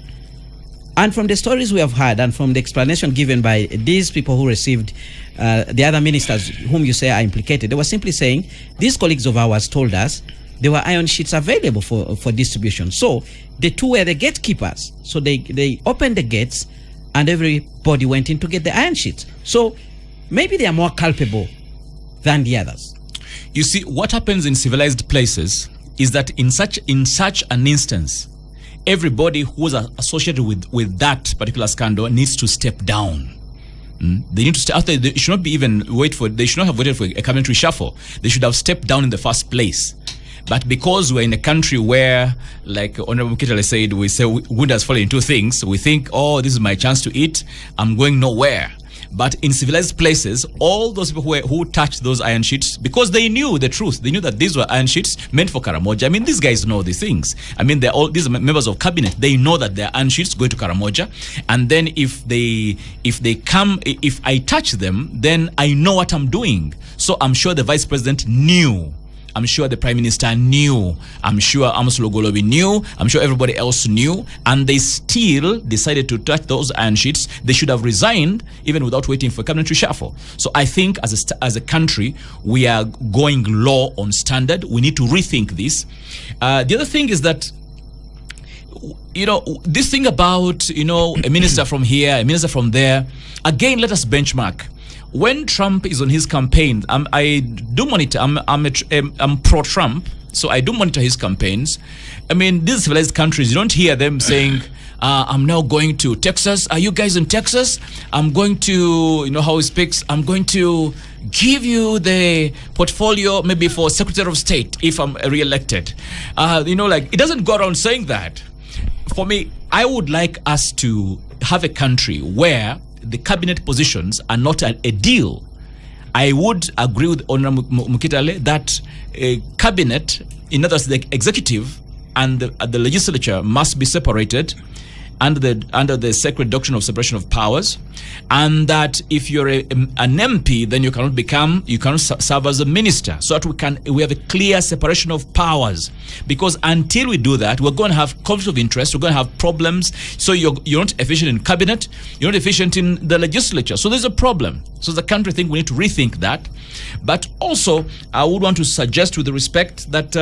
And from the stories we have heard and from the explanation given by these people who received the other ministers whom you say are implicated, they were simply saying, these colleagues of ours told us there were iron sheets available for distribution. So the two were the gatekeepers. So they opened the gates and everybody went in to get the iron sheets. So maybe they are more culpable than the others. You see, what happens in civilized places is that in such an instance, everybody who's associated with that particular scandal needs to step down. They need to stay after. They should not be even they should not have waited for a cabinet reshuffle. They should have stepped down in the first place. But because we're in a country where, like Honorable Mukitale said, we say wood has fallen into things, we think, oh, this is my chance to eat, I'm going nowhere. But in civilized places, all those people who touched those iron sheets, because they knew the truth, they knew that these were iron sheets meant for Karamoja. I mean, these guys know these things. I mean, these are members of cabinet. They know that they're iron sheets going to Karamoja. And then if I touch them, then I know what I'm doing. So I'm sure the vice president knew. I'm sure the Prime Minister knew. I'm sure Amos Logolobi knew. I'm sure everybody else knew. And they still decided to touch those iron sheets. They should have resigned even without waiting for cabinet reshuffle. So I think as a country, we are going low on standard. We need to rethink this. The other thing is that, this thing about, a minister from here, a minister from there, again, let us benchmark. When Trump is on his campaign, I do monitor. I'm pro-Trump, so I do monitor his campaigns. I mean, these civilized countries, you don't hear them saying, "I'm now going to Texas. Are you guys in Texas? I'm going to," how he speaks. I'm going to give you the portfolio, maybe for Secretary of State if I'm re-elected. It doesn't go around saying that. For me, I would like us to have a country where the cabinet positions are not a deal. I would agree with Honorable Mukitale that a cabinet, in other words, the executive and the legislature must be separated under the sacred doctrine of separation of powers, and that if you're an MP, then you cannot serve as a minister, so that we have a clear separation of powers. Because until we do that, we're going to have conflict of interest, we're going to have problems. So you're not efficient in cabinet, you're not efficient in the legislature. So there's a problem. So as a country, I think we need to rethink that. But also, I would want to suggest, with respect, that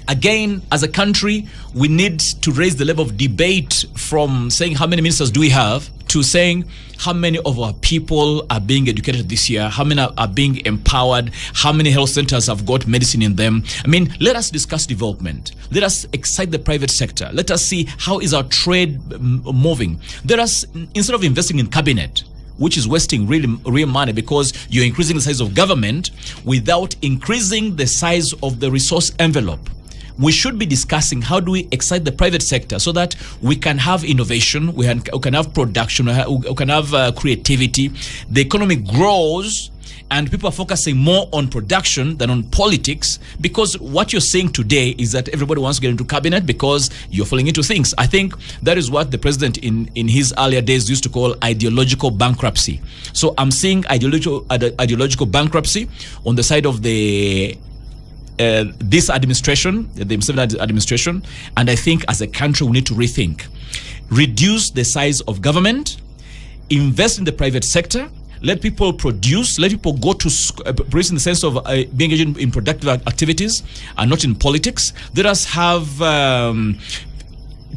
again, as a country, we need to raise the level of debate from saying how many ministers do we have to saying how many of our people are being educated this year, how many are being empowered, how many health centers have got medicine in them. I mean, let us discuss development. Let us excite the private sector. Let us see how is our trade moving. Instead of investing in cabinet, which is wasting real money, because you're increasing the size of government without increasing the size of the resource envelope. We should be discussing how do we excite the private sector so that we can have innovation, we can have production, we can have creativity. The economy grows and people are focusing more on production than on politics, because what you're saying today is that everybody wants to get into cabinet because you're falling into things. I think that is what the president in his earlier days used to call ideological bankruptcy. So I'm seeing ideological bankruptcy on the side of this administration, the Museveni administration, and I think as a country we need to rethink. Reduce the size of government, invest in the private sector, let people produce, let people go to produce in the sense of being engaged in productive activities and not in politics. Let us have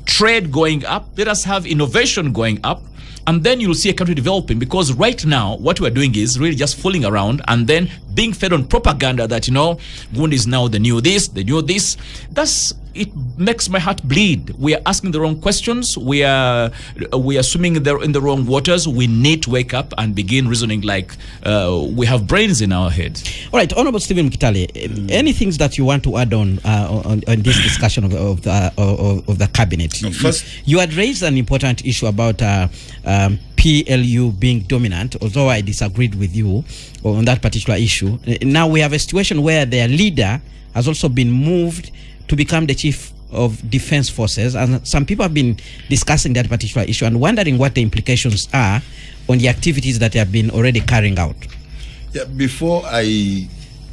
trade going up, let us have innovation going up, and then you'll see a country developing. Because right now, what we're doing is really just fooling around and then being fed on propaganda that, Uganda is now the new this. It makes my heart bleed. We are asking the wrong questions. We are swimming in the wrong waters. We need to wake up and begin reasoning like we have brains in our heads. All right, Honorable Stephen Mukitale, any things that you want to add on this discussion of the cabinet? No, first, you had raised an important issue about PLU being dominant, although I disagreed with you on that particular issue. Now we have a situation where their leader has also been moved to become the chief of defense forces, and some people have been discussing that particular issue and wondering what the implications are on the activities that have been already carrying out. Yeah, before I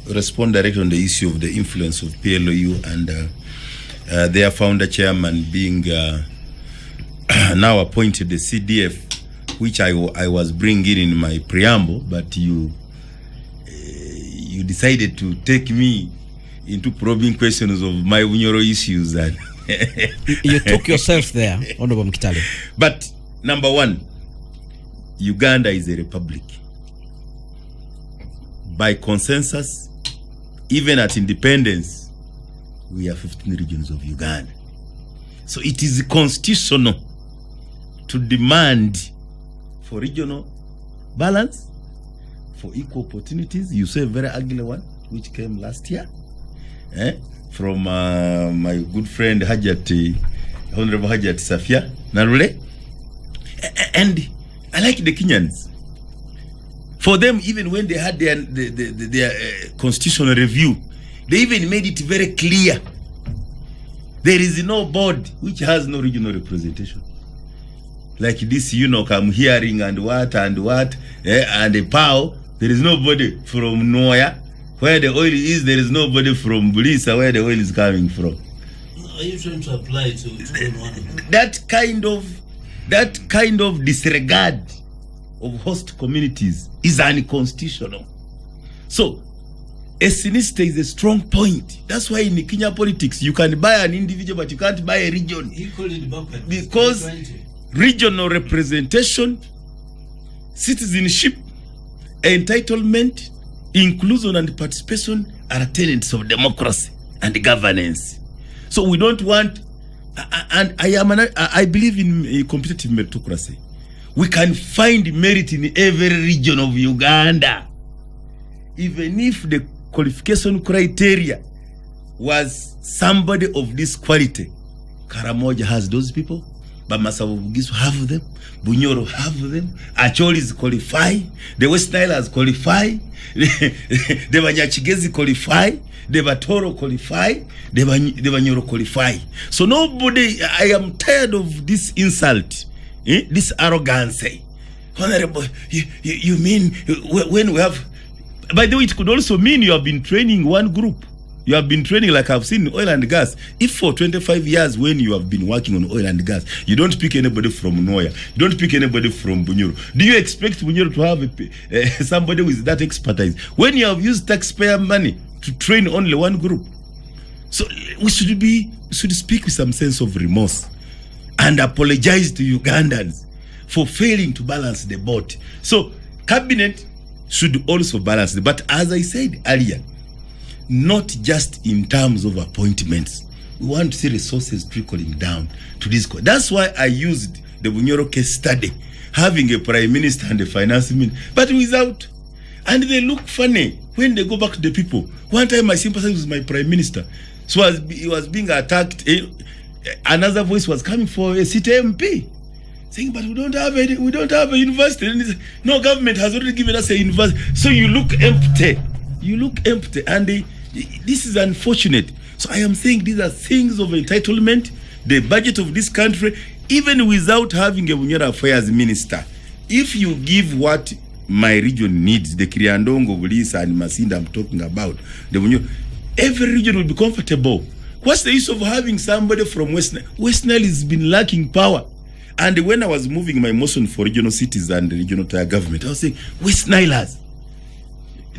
respond directly on the issue of the influence of PLOU and their founder chairman being now appointed the CDF, which I was bringing in my preamble, but you decided to take me into probing questions of my Bunyoro issues. And you took yourself there, Honorable Mkitale. But number one, Uganda is a republic. By consensus, even at independence, we are 15 regions of Uganda. So it is constitutional to demand for regional balance, for equal opportunities. You say a very ugly one, which came last year, from my good friend Honorable Hajat Safia Narule. And I like the Kenyans. For them, even when they had their constitutional review, they even made it very clear there is no board which has no regional representation. Like this, I'm hearing and what, and a POW, there is nobody from Noya. Where the oil is, there is nobody from Bulisa, where the oil is coming from. Are you trying to apply to one of them? That kind of disregard of host communities is unconstitutional. So, a sinister is a strong point. That's why in Kenya politics, you can buy an individual, but you can't buy a region. Because regional representation, citizenship, entitlement, inclusion and participation are tenets of democracy and governance. So we don't want, and I believe in competitive meritocracy. We can find merit in every region of Uganda, even if the qualification criteria was somebody of this quality. Karamoja has those people, Bamasavugisu have them, Bunyoro have them, Acholis qualify, the West Nile has qualified, the Banyachigezi qualify, the Batoro qualify, the Banyoro qualify. So nobody, I am tired of this insult, this arrogance. Honorable, you mean when we have, by the way, it could also mean you have been training one group. You have been training, like I've seen, oil and gas. If for 25 years when you have been working on oil and gas, you don't pick anybody from Noya, you don't pick anybody from Bunyoro, do you expect Bunyoro to have somebody with that expertise when you have used taxpayer money to train only one group? So we should speak with some sense of remorse and apologize to Ugandans for failing to balance the boat. So cabinet should also balance it. But as I said earlier, not just in terms of appointments. We want to see resources trickling down to this. That's why I used the Bunyoro case study, having a prime minister and a finance minister, but without. And they look funny when they go back to the people. One time I sympathized with my prime minister. So he was being attacked. Another voice was coming for a city MP, saying, but we don't have a university. And he said, no, government has already given us a university. So you look empty. And this is unfortunate. So I am saying these are things of entitlement. The budget of this country, even without having a Bunyoro Affairs minister, if you give what my region needs, the Kriandongo, Bulisa and Masinda I'm talking about, the Bunyoro, every region will be comfortable. What's the use of having somebody from West Nile? West Nile has been lacking power. And when I was moving my motion for regional cities and regional tier government, I was saying, West Nilers.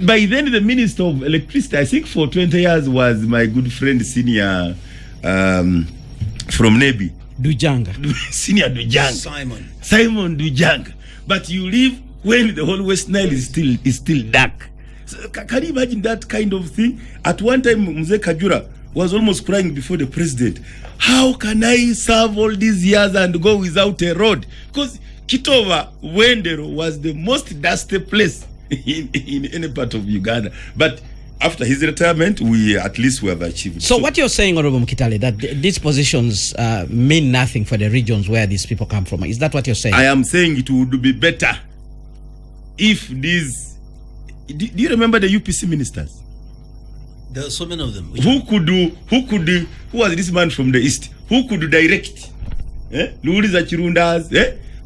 By then, the Minister of Electricity, I think for 20 years, was my good friend, senior from Nebi. Dujanga. Senior Dujanga. Simon Dujanga. But you live when the whole West Nile is still dark. So, can you imagine that kind of thing? At one time, Mzee Kajura was almost crying before the president. How can I serve all these years and go without a road? Because Kitova, Wendero was the most dusty place in any part of Uganda. But after his retirement, we have achieved. So what you're saying, Honorable Mkitale, that these positions mean nothing for the regions where these people come from. Is that what you're saying? I am saying it would be better if these... Do you remember the UPC ministers? There are so many of them. Who was this man from the east? Who could direct? Luuliza Chirundas,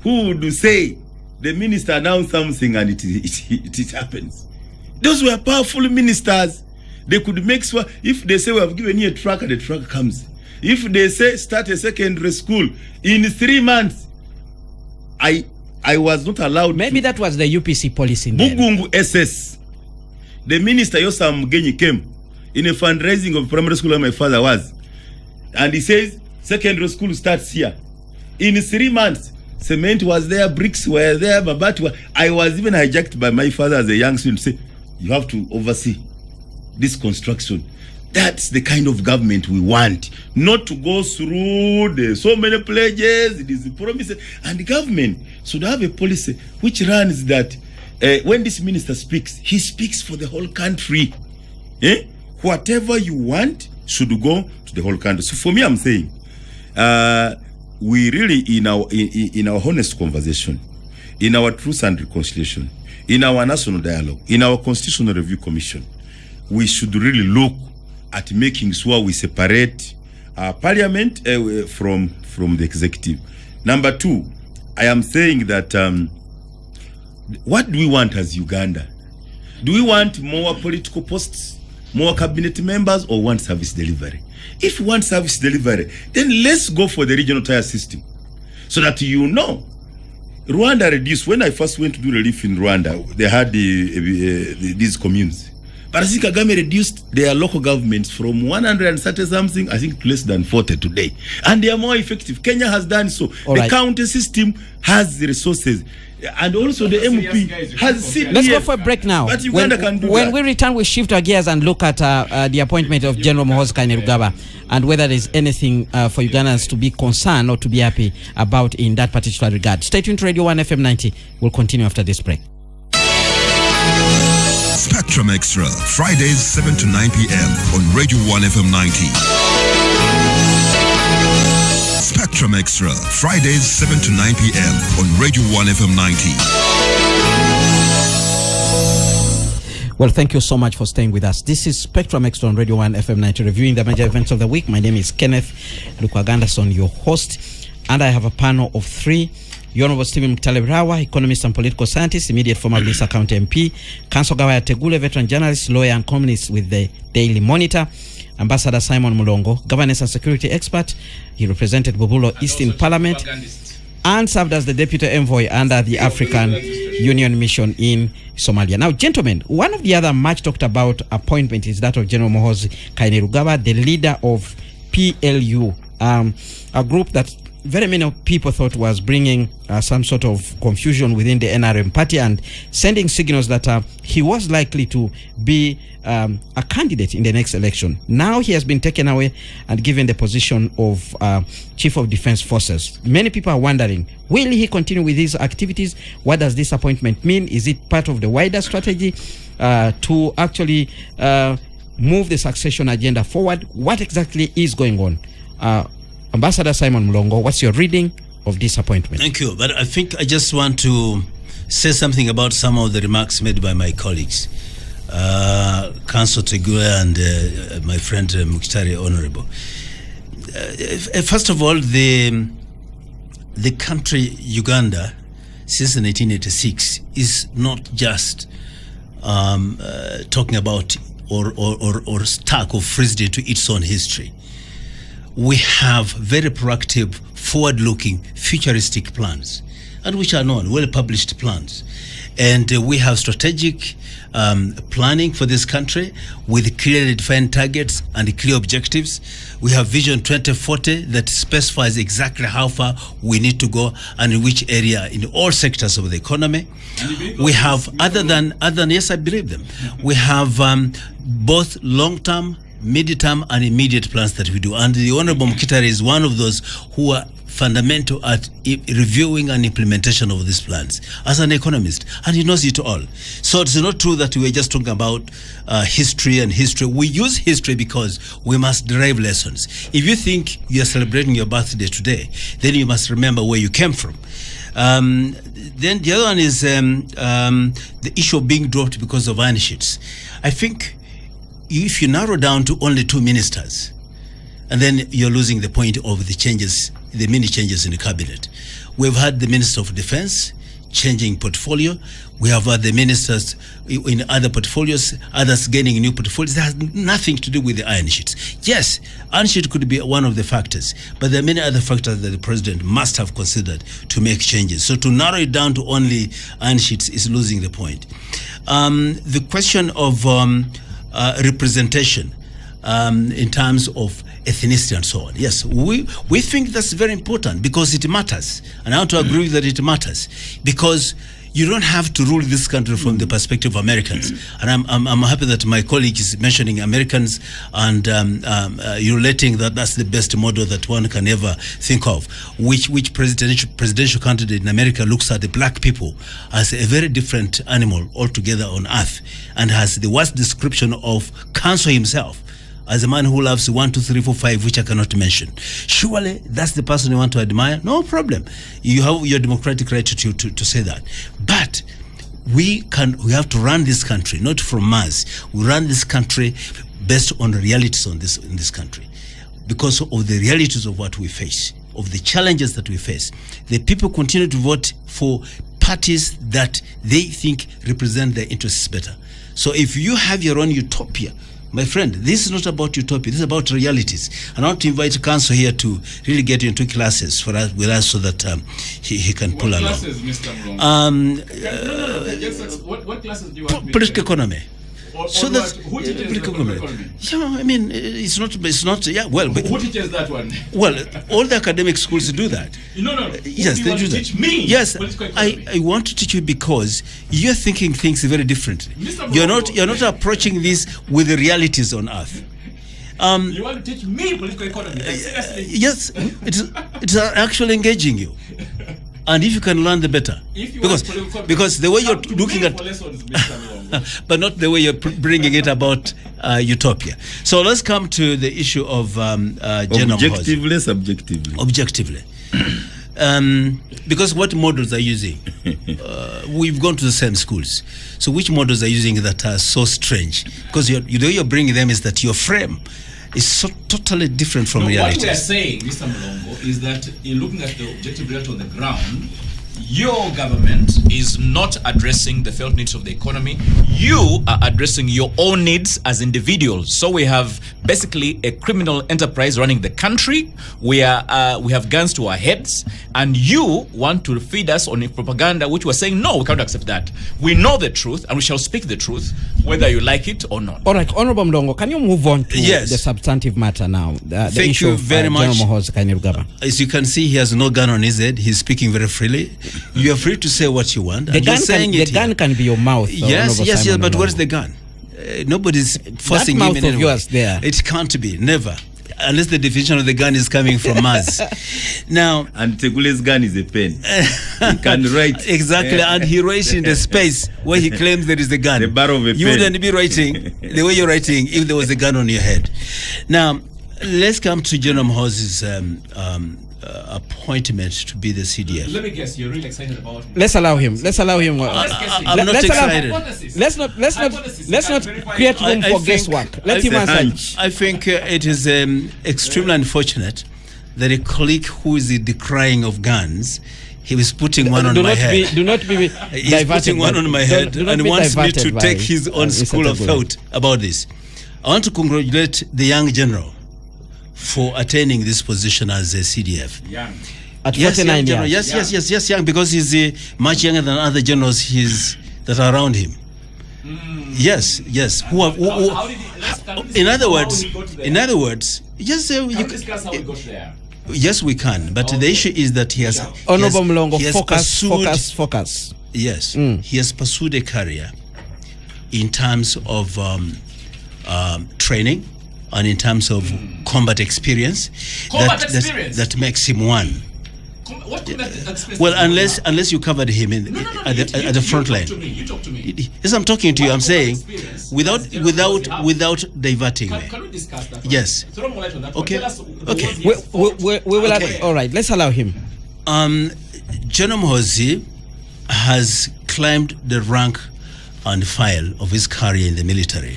who would say the minister announced something and it happens? Those were powerful ministers. They could make sure, if they say we have given you a truck, and the truck comes. If they say start a secondary school in 3 months, I was not allowed. Maybe that was the UPC policy. Bugungu SS. The minister Yosam Mugenyi came in a fundraising of primary school where my father was, and he says secondary school starts here. In 3 months, cement was there, bricks were there, mabati. I was even hijacked by my father as a young student to say, you have to oversee this construction. That's the kind of government we want, not to go through so many pledges, these promises. And the government should have a policy which runs that when this minister speaks, he speaks for the whole country. Whatever you want should go to the whole country. So for me, I'm saying, we really, in our honest conversation, in our truth and reconciliation, in our national dialogue, in our constitutional review commission, we should really look at making sure we separate parliament from the executive. Number 2, I am saying that what do we want as Uganda? Do we want more political posts, more cabinet members, or want service delivery? If you want service delivery, then let's go for the regional tier system, so that Rwanda reduced. When I first went to do relief in Rwanda, they had these communes. But I think Kagame reduced their local governments from 130 something, I think, to less than 40 today. And they are more effective. Kenya has done so. The county system has the resources. And also the MP has... Let's go for a break now. But Uganda can do when we return, we shift our gears and look at the appointment of General Muhoozi Kainerugaba and whether there's anything for Ugandans to be concerned or to be happy about in that particular regard. Stay tuned to Radio 1 FM 90. We'll continue after this break. Spectrum Extra, Fridays 7 to 9 p.m. on Radio 1 FM 90. Spectrum Extra, Fridays 7 to 9 p.m. on Radio 1 FM 90. Well, thank you so much for staying with us. This is Spectrum Extra on Radio 1 FM 90, reviewing the major events of the week. My name is Kenneth Lukwagandason, your host, and I have a panel of 3. The Honorable Stephen Mtalebirawa, economist and political scientist, immediate former Lisa County MP, Council Gawaya Tegule, veteran journalist, lawyer and columnist with the Daily Monitor, Ambassador Simon Mulongo, governance and security expert. He represented Bubulo East in Parliament and served as the deputy envoy under the African Union Mission in Somalia. Now, gentlemen, one of the other much talked about appointment is that of General Muhoozi Kainerugaba, the leader of PLU, a group that very many people thought was bringing some sort of confusion within the NRM party and sending signals that he was likely to be a candidate in the next election. Now he has been taken away and given the position of Chief of Defense Forces. Many people are wondering, will he continue with his activities? What does this appointment mean? Is it part of the wider strategy to actually move the succession agenda forward? What exactly is going on? Ambassador Simon Mulongo, what's your reading of this appointment? Thank you. But I think I just want to say something about some of the remarks made by my colleagues, Councillor Tegula and my friend Mukhtari Honorable. First of all, the country Uganda, since 1986, is not just talking about or stuck or freezed to its own history. We have very proactive, forward-looking, futuristic plans, and which are known, well-published plans. And we have strategic planning for this country with clearly defined targets and clear objectives. We have Vision 2040 that specifies exactly how far we need to go and in which area in all sectors of the economy. We have, other than yes, I believe them. We have both long-term, mid-term and immediate plans that we do, and the Honorable Mukhtari is one of those who are fundamental at reviewing and implementation of these plans as an economist, and he knows it all. So it's not true that we're just talking about history and history. We use history because we must derive lessons. If you think you're celebrating your birthday today, then you must remember where you came from. Then the other one is the issue of being dropped because of iron sheets. I think if you narrow down to only 2 ministers, And then you're losing the point of the changes, the many changes in the cabinet. We've had the Minister of Defense changing portfolio. We have had the ministers in other portfolios, others gaining new portfolios. That has nothing to do with the iron sheets. Yes, iron sheet could be one of the factors, but there are many other factors that the president must have considered to make changes. So to narrow it down to only iron sheets is losing the point. The question of representation in terms of ethnicity and so on. Yes, we think that's very important because it matters. And I want to agree that it matters because you don't have to rule this country from the perspective of Americans. And I'm happy that my colleague is mentioning Americans and you're relating that's the best model that one can ever think of. Which presidential candidate in America looks at the black people as a very different animal altogether on earth and has the worst description of cancer himself as a man who loves 1, 2, 3, 4, 5, which I cannot mention. Surely that's the person you want to admire? No problem. You have your democratic right to say that. But we have to run this country, not from Mars. We run this country based on the realities in this country. Because of the realities of what we face, of the challenges that we face. The people continue to vote for parties that they think represent their interests better. So if you have your own utopia, my friend, this is not about utopia. This is about realities. And I want to invite Council here to really get into classes with us so that he can pull along. What classes, Mr. Mrongo? What classes do you want? Political economy. So that's who teaches political economy? Yeah, I mean, it's not. Yeah, well, but who teaches that one? Well, all the academic schools do that. No. Yes, they do that. Teach me. Yes, I want to teach you because you're thinking things very differently. You're not approaching this with the realities on earth. You want to teach me political economy? Yes, it's actually engaging you. And if you can learn, the better. Because the way you're looking at, but not the way you're bringing it about utopia. So let's come to the issue of objectively, subjectively. Objectively. Because what models are using? We've gone to the same schools. So which models are using that are so strange? Because the way you're bringing them is that your frame is so totally different from reality. What we are saying, Mr. Mlongo, is that in looking at the objective reality on the ground, your government is not addressing the felt needs of the economy. You are addressing your own needs as individuals. So we have basically a criminal enterprise running the country. We have guns to our heads, and you want to feed us on a propaganda, which we're saying no, we can't accept that. We know the truth, and we shall speak the truth, whether you like it or not. All right, Honorable Mlongo, can you move on to the substantive matter now? Thank you very much. As you can see, he has no gun on his head. He's speaking very freely. You are free to say what you want. The gun can be your mouth. Yes, but where's the gun? Nobody's forcing him in any way. There. It can't be, never. Unless the definition of the gun is coming from Mars. Now, and Tegule's gun is a pen. He can write. Exactly, and he writes in the space where he claims there is a gun. The barrel of a pen. You wouldn't be writing the way you're writing if there was a gun on your head. Now, let's come to General Mhozi's appointment to be the CDF. Let me guess, you're really excited about him. Let's allow him. I'm not excited. Let's not create room for guesswork. Let him answer. I think it is extremely unfortunate that a colleague who is decrying of guns, he was putting one on my head. Do not be He's putting one on my head and wants me to take his own school of thought about this. I want to congratulate the young general for attaining this position as a CDF. Young. At 49 years. Yes, young, because he's much younger than other generals that are around him. Yes. In other words, yes, you can discuss how we got there. Yes, we can. But the issue is that he has. Honorable Mlongo, focus. Yes, he has pursued a career in terms of training. And in terms of combat experience, that makes him one. What experience? Well, unless you covered him at the front line. You talk to me. Yes, I'm talking to you. I'm saying without diverting me. Can we discuss that? Yes. Throw more light on that. Okay. We will. Okay. All right. Let's allow him. General Mhozi has climbed the rank and file of his career in the military.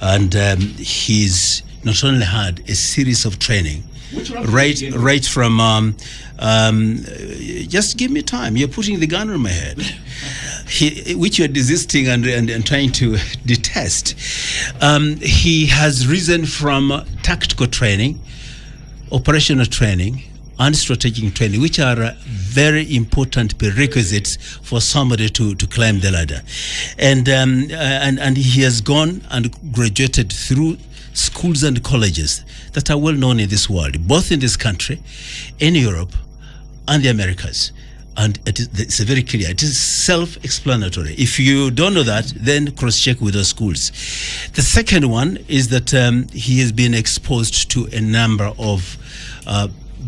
And he's not only had a series of training, right from just give me time. You're putting the gun on my head, which you're desisting and trying to detest. He has risen from tactical training, operational training, and strategic training, which are very important prerequisites for somebody to climb the ladder. And he has gone and graduated through schools and colleges that are well known in this world, both in this country, in Europe, and the Americas. And it's very clear. It is self-explanatory. If you don't know that, then cross-check with those schools. The second one is that he has been exposed to a number of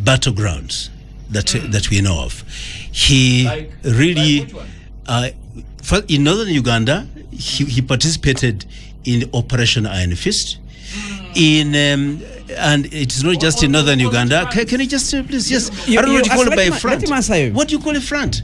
battlegrounds that we know of. He in northern Uganda, he participated in Operation Iron Fist. And it's not just in northern Uganda. Can you just please? Yes, I don't know what you call it by a front. What do you call a front?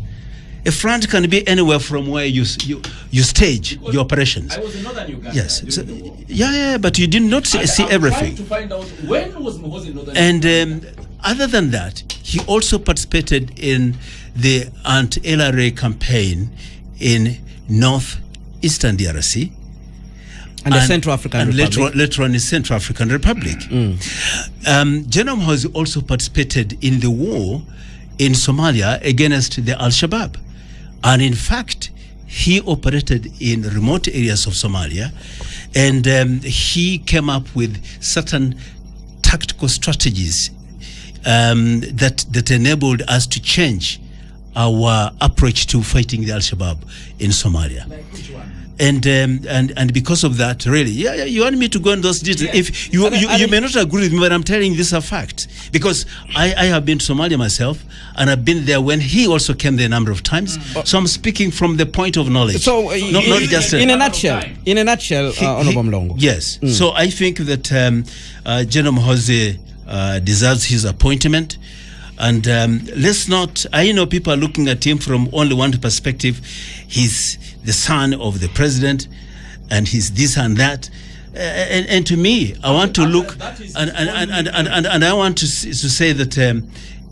A front can be anywhere from where you stage your operations. I was in northern Uganda. Yes. So, yeah, but you did not see everything. To find out when was Muhoozi in northern And Uganda? other than that, he also participated in the anti-LRA campaign in northeastern DRC. And the Central African Republic. Later on in Central African Republic. General Muhoozi also participated in the war in Somalia against the Al-Shabaab. And in fact, he operated in remote areas of Somalia, and he came up with certain tactical strategies that enabled us to change our approach to fighting the Al-Shabaab in Somalia. Like which one? And because of that, really, you want me to go in those details? Yes. If you may not agree with me, but I'm telling you, these are facts, because I have been to Somalia myself, and I've been there when he also came there a number of times. So I'm speaking from the point of knowledge. So, not just in a nutshell, Honorable Mlongo. Yes. So I think that General Muhoozi deserves his appointment. And let's not, I know people are looking at him from only one perspective. He's the son of the president, and he's this and that. And to me, I want to look, and I want to say that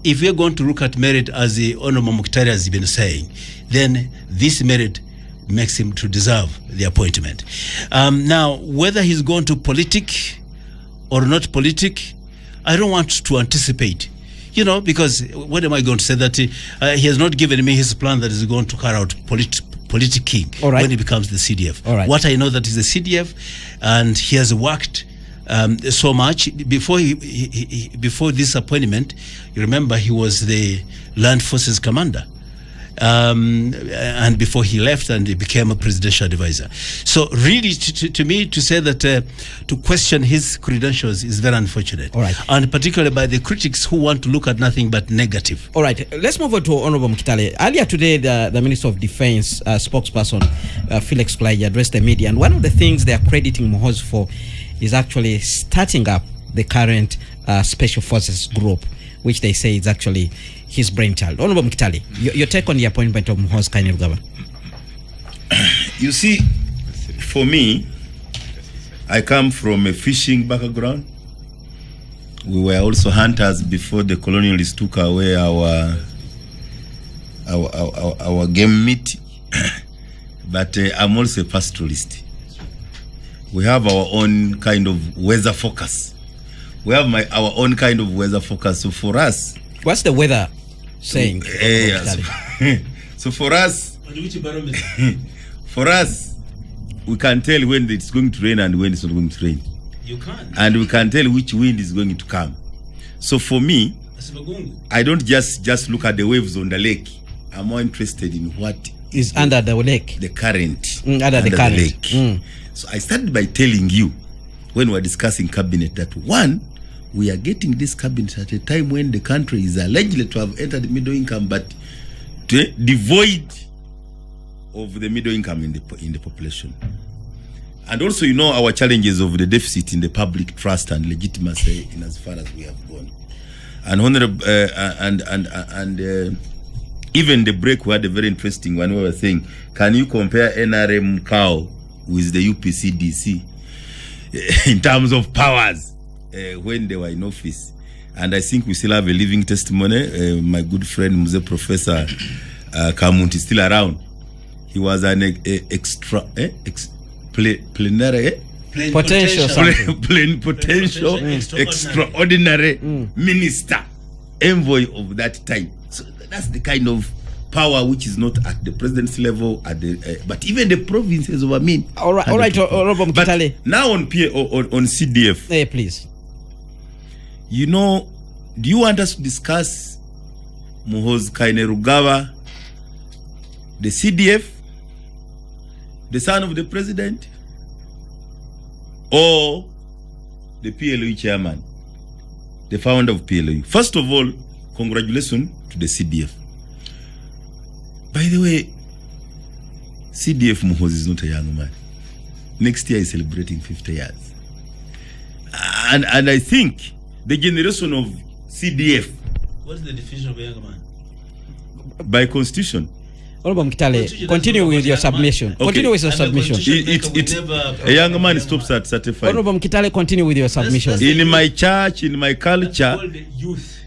if we're going to look at merit, as the Honorable Mukhtari has been saying, then this merit makes him to deserve the appointment. Now, whether he's going to politic or not politic, I don't want to anticipate. Because what am I going to say? That he has not given me his plan that is going to carry out politicking when he becomes the CDF. What I know that is the CDF, and he has worked so much before before this appointment. You remember, he was the Land Forces Commander. And before he left, and he became a presidential advisor. So really, to me, to say that to question his credentials is very unfortunate. And particularly by the critics who want to look at nothing but negative. Let's move on to Honorable Mkitale. Earlier today, the Minister of Defense spokesperson Felix Kulaija addressed the media, and one of the things they are crediting Muhoozi for is actually starting up the current Special Forces group, which they say is actually his brainchild. Honorable Mkitale, your take on the appointment of Muhoozi Kainerugaba? You see, for me, I come from a fishing background. We were also hunters before the colonialists took away our game meat. But I'm also a pastoralist. We have our own kind of weather focus. We have our own kind of weather focus. So for us, what's the weather saying? So for us, which barometer? For us, we can tell when it's going to rain and when it's not going to rain. You can. And we can tell which wind is going to come. So for me, I don't just look at the waves on the lake. I'm more interested in what is under the lake. The current. Under the current. Lake. So I started by telling you, when we were discussing cabinet, that one, we are getting this cabinet at a time when the country is alleged to have entered middle income, but devoid of the middle income in the population. And also, our challenges of the deficit in the public trust and legitimacy in as far as we have gone. And honorable, even the break, we had a very interesting one. We were saying, can you compare NRM cow with the UPCDC in terms of powers? when they were in office. And I think we still have a living testimony. My good friend Muse Professor Kamunti is still around. He was an extraordinary minister, envoy of that time. So that's the kind of power which is not at the president's level, at the but even the provinces of Amin. All right, Honorable Mkitale. Now on CDF. Hey, please. You know, do you want us to discuss Muhoozi Kainerugaba, the CDF, the son of the president, or the PLU chairman, the founder of PLU? First of all, congratulations to the CDF. By the way, CDF Muhoozi is not a young man. Next year is celebrating 50 years. And I think the generation of CDF. What is the definition of a young man? By constitution. Honorable Mkitale, continue with your submission. Okay. Continue with your submission. A young man stops at 35. Honorable Mkitale, continue with your submission. In my church, in my culture, youth.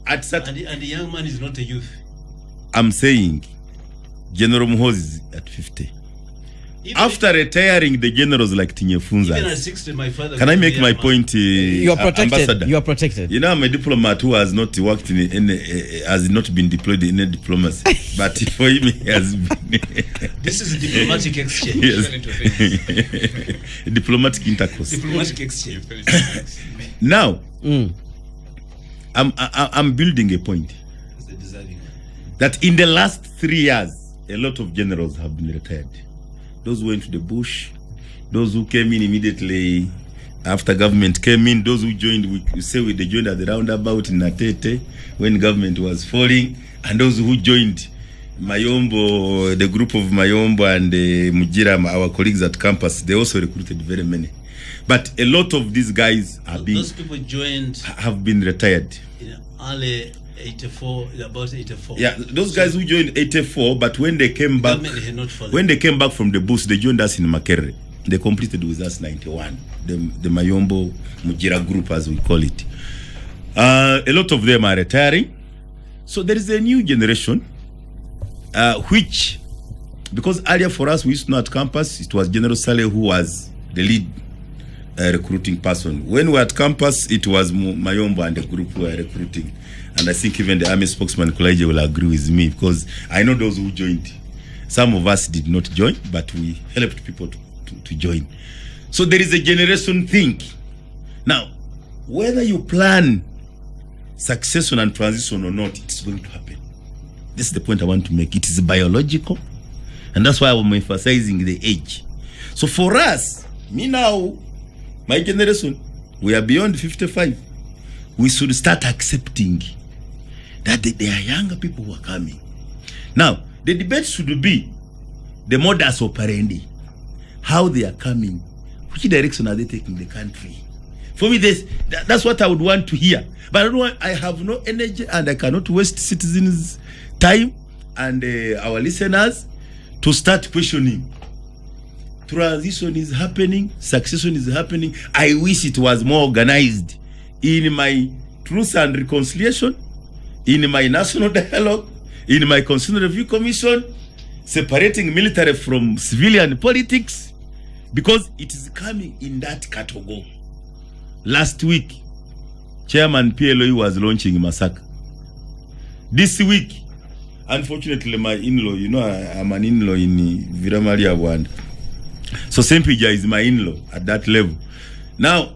And the young man is not a youth. I'm saying General Muhoozi is at 50. After retiring the generals like Tinyefunza, even at 60, my father. Can I make my point? You are protected. Ambassador. You are protected. You know, I'm a diplomat who has not worked in any, has not been deployed in any diplomacy. But for him, he has been. This is a diplomatic exchange. Yes. Diplomatic intercourse. Diplomatic exchange. Now, I'm building a point that in the last 3 years, a lot of generals have been retired. Those who went to the bush, those who came in immediately after government came in, those who joined, they joined at the roundabout in Natete when government was falling, and those who joined Mayombo, the group of Mayombo and Mujira, our colleagues at campus, they also recruited very many. But a lot of these guys have been retired. In early 84, about 84. Yeah, those guys who joined 84, but when they came back, from the bush, they joined us in Makerere. They completed with us 91, the Mayombo Mujira group, as we call it. A lot of them are retiring. So there is a new generation, which, because earlier for us, we used to know at campus, it was General Saleh who was the lead recruiting person. When we were at campus, it was Mayombo and the group who were recruiting. And I think even the army spokesman Kulaije will agree with me, because I know those who joined. Some of us did not join, but we helped people to join. So there is a generation thing. Now, whether you plan succession and transition or not, it's going to happen. This is the point I want to make. It is biological, and that's why I'm emphasizing the age. So for us, me now, my generation, we are beyond 55. We should start accepting that there are younger people who are coming. Now, the debate should be the modus operandi, how they are coming, which direction are they taking the country. For me, that's what I would want to hear. But I have no energy, and I cannot waste citizens' time and our listeners to start questioning. Transition is happening, succession is happening. I wish it was more organized. In my Truth and Reconciliation, in my national dialogue, in my Constitutional Review Commission, separating military from civilian politics, because it is coming in that category. Last week, Chairman PLO was launching Masaka. This week, unfortunately, my in-law, you know, I'm an in-law in Viramaria Wand. So Sempija is my in-law at that level. Now,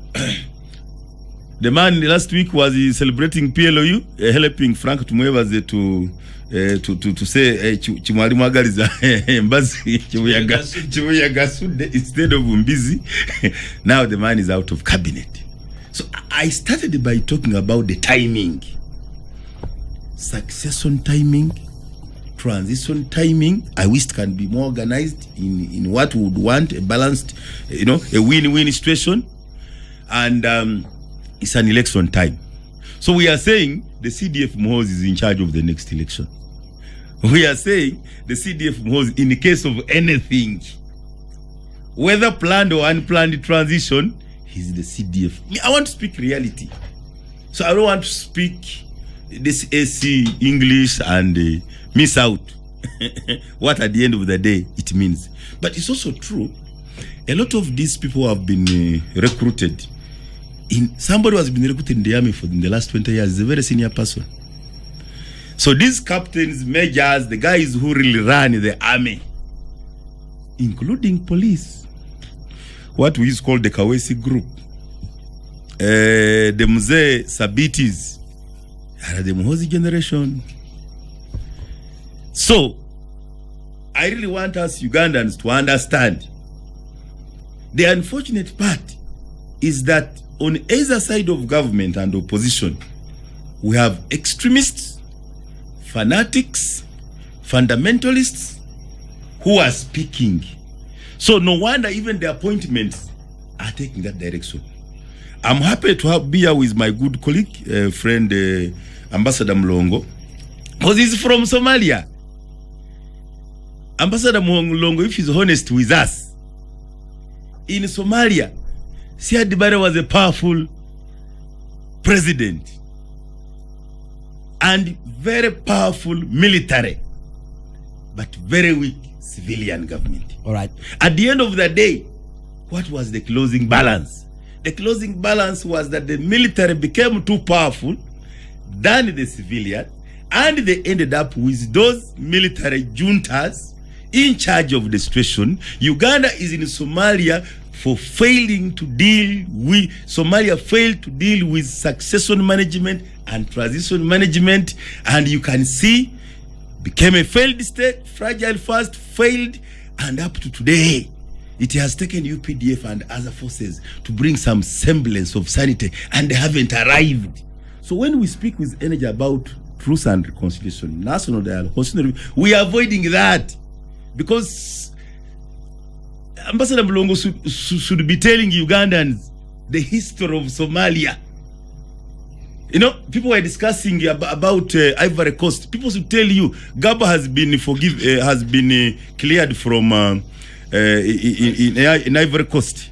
the man last week was celebrating PLOU, helping Frank Tumwebaze to say Chimwali Magaliza Mbazi Chimuyagasude instead of Mbizi. Now the man is out of cabinet. So I started by talking about the timing, succession timing, transition timing. I wish it can be more organized in what we would want, a balanced, a win-win situation. And it's an election time. So we are saying the CDF Muhoozi is in charge of the next election. We are saying the CDF Muhoozi, in the case of anything, whether planned or unplanned transition, he's the CDF. I want to speak reality. So I don't want to speak this AC English and miss out what at the end of the day it means. But it's also true, a lot of these people have been recruited. Somebody who has been recruited in the army for the last 20 years is a very senior person. So these captains, majors, the guys who really run the army, including police, what we used to call the Kawesi group, the Mzee Sabitis, the Muhozi generation. So I really want us Ugandans to understand the unfortunate part is that on either side of government and opposition, we have extremists, fanatics, fundamentalists who are speaking. So no wonder even the appointments are taking that direction. I'm happy to be here with my good colleague, friend, Ambassador Mlongo, because he's from Somalia. Ambassador Mlongo, if he's honest with us, in Somalia, Siad Barre was a powerful president and very powerful military, but very weak civilian government. All right. At the end of the day, what was the closing balance? The closing balance was that the military became too powerful than the civilian, and they ended up with those military juntas in charge of the situation. Uganda is in Somalia for failing to deal with, Somalia failed to deal with succession management and transition management, and you can see became a failed state, fragile first, failed, and up to today it has taken UPDF and other forces to bring some semblance of sanity, and they haven't arrived. So when we speak with energy about truth and reconciliation, national dialogue, we are avoiding that, because Ambassador Mlongo should be telling Ugandans the history of Somalia. You know, people were discussing about Ivory Coast. People should tell you Gaba has been cleared from in Ivory Coast.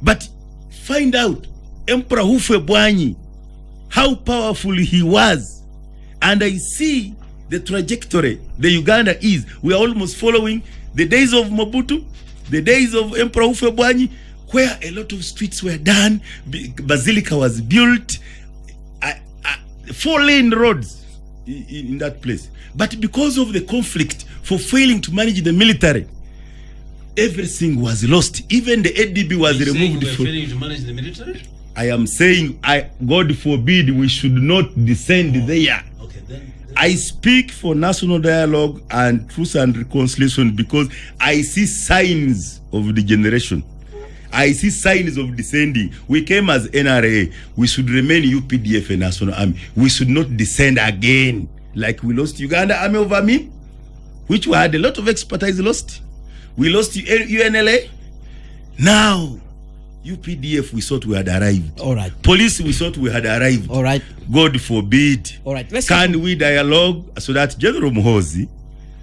But find out Emperor Hufebwanyi, how powerful he was, and I see the trajectory the Uganda is. We are almost following the days of Mobutu, the days of Emperor Hufebwanyi, where a lot of streets were done, basilica was built, 4-lane roads in that place. But because of the conflict, for failing to manage the military, everything was lost. Even the ADB was removed. Failing to manage the military? I am saying, God forbid, we should not descend there. Okay, then I speak for national dialogue and truth and reconciliation because I see signs of degeneration. I see signs of descending. We came as NRA. We should remain UPDF and National Army. We should not descend again like we lost Uganda Army of Army, which we had a lot of expertise lost. We lost UNLA. Now, UPDF, we thought we had arrived. All right. Police, we thought we had arrived. All right. God forbid. All right. Can we dialogue so that General Muhozi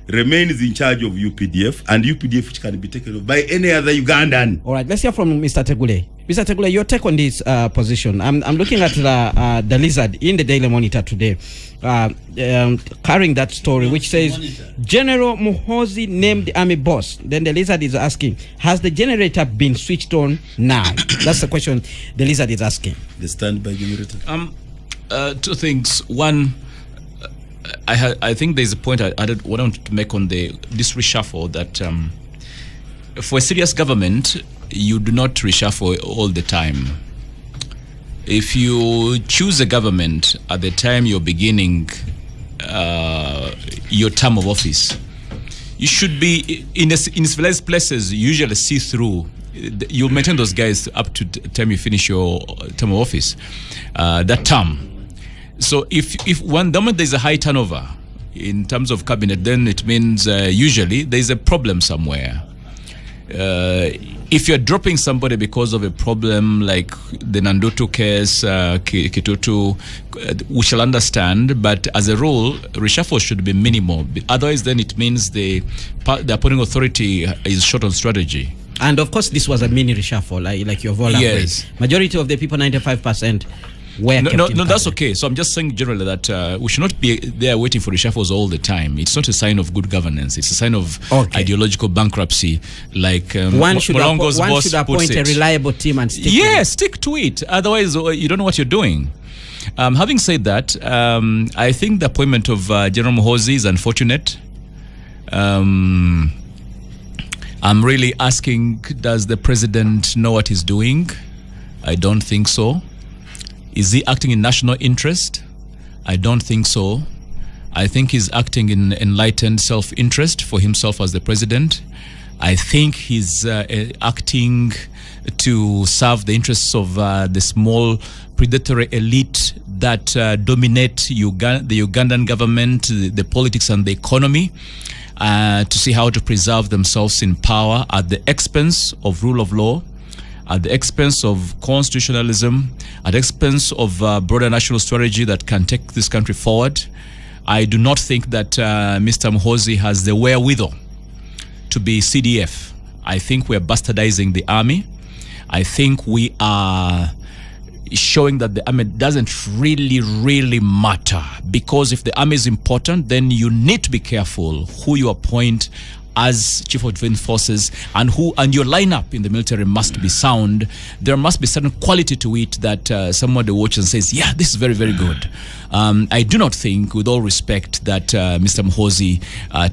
remains in charge of UPDF, and UPDF which can be taken over by any other Ugandan? All right. Let's hear from Mr. Tegule. Mr. Tegule, your take on this position. I'm looking at the Lizard in the Daily Monitor today, carrying that story which says General Muhozi named the army boss. Then the Lizard is asking, has the generator been switched on now? That's the question the Lizard is asking. The standby generator. Two things. One, I think there's a point I wanted to make on this reshuffle, that for a serious government, you do not reshuffle all the time. If you choose a government at the time you're beginning your term of office, you should be in civilized places. You usually see through. You maintain those guys up to the time you finish your term of office, that term. So if one moment there's a high turnover in terms of cabinet, then it means usually there's a problem somewhere. If you're dropping somebody because of a problem like the Nandutu case, Kitutu, we shall understand, but as a rule, reshuffle should be minimal. Otherwise, then it means the appointing authority is short on strategy. And of course, this was a mini reshuffle, like you've all Yes. agreed. Majority of the people, 95%, were kept in No, that's cabinet. okay. So I'm just saying generally that we should not be there waiting for reshuffles all the time. It's not a sign of good governance. It's a sign of ideological bankruptcy. Like one should Mulongo's boss appoint puts a it. reliable team and stick with it. Stick to it. Otherwise, you don't know what you're doing. Having said that, I think the appointment of General Muhoozi is unfortunate. I'm really asking, does the president know what he's doing? I don't think so. Is he acting in national interest? I don't think so. I think he's acting in enlightened self-interest for himself as the president. I think he's acting to serve the interests of the small predatory elite that dominate the Ugandan government, the politics and the economy, to see how to preserve themselves in power at the expense of rule of law, at the expense of constitutionalism, at the expense of broader national strategy that can take this country forward. I do not think that Mr. Muhoozi has the wherewithal to be CDF. I think we're bastardizing the army. I think we are showing that the army doesn't really matter, because if the army is important, then you need to be careful who you appoint as chief of defense forces, and your lineup in the military must be sound. There must be certain quality to it that someone watches and says, yeah, this is very, very good. I do not think, with all respect, that Mr. Muhoozi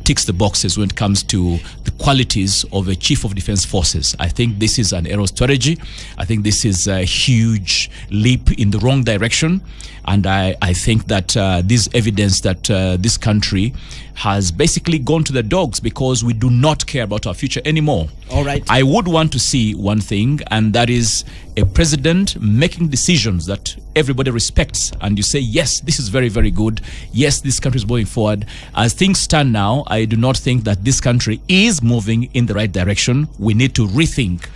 ticks the boxes when it comes to the qualities of a chief of defense forces. I think this is an error strategy. I think this is a huge leap in the wrong direction. And I think that this evidence that this country has basically gone to the dogs because we do not care about our future anymore. All right. I would want to see one thing, and that is a president making decisions that everybody respects, and you say, yes, this is very, very good. Yes, this country is moving forward. As things stand now, I do not think that this country is moving in the right direction. We need to rethink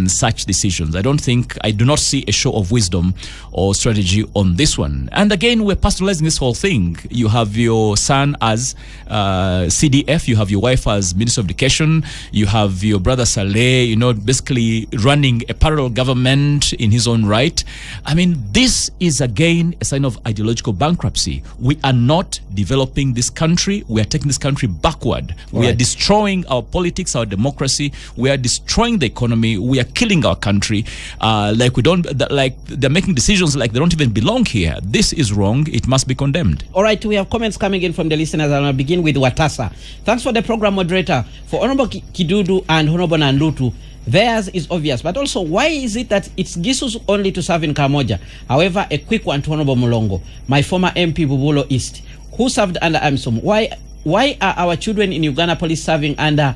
such decisions. I do not see a show of wisdom or strategy on this one. And again, we're personalizing this whole thing. You have your son as CDF, you have your wife as Minister of Education, you have your brother Saleh, basically running a parallel government in his own right. I mean, this is again a sign of ideological bankruptcy. We are not developing this country. We are taking this country backward. We are destroying our politics, our democracy. We are destroying the economy. We are killing our country. They're making decisions like they don't even belong here. This is wrong. It must be condemned. All right, we have comments coming in from the listeners, and I'll begin with Watasa. Thanks for the program, moderator. For Honorable Kidudu and Honorable Nandutu, theirs is obvious, but also, why is it that it's Gisu's only to serve in Kamoja? However, a quick one to Honorable Mulongo, my former MP Bubulo East, who served under AMISOM. Why are our children in Uganda police serving under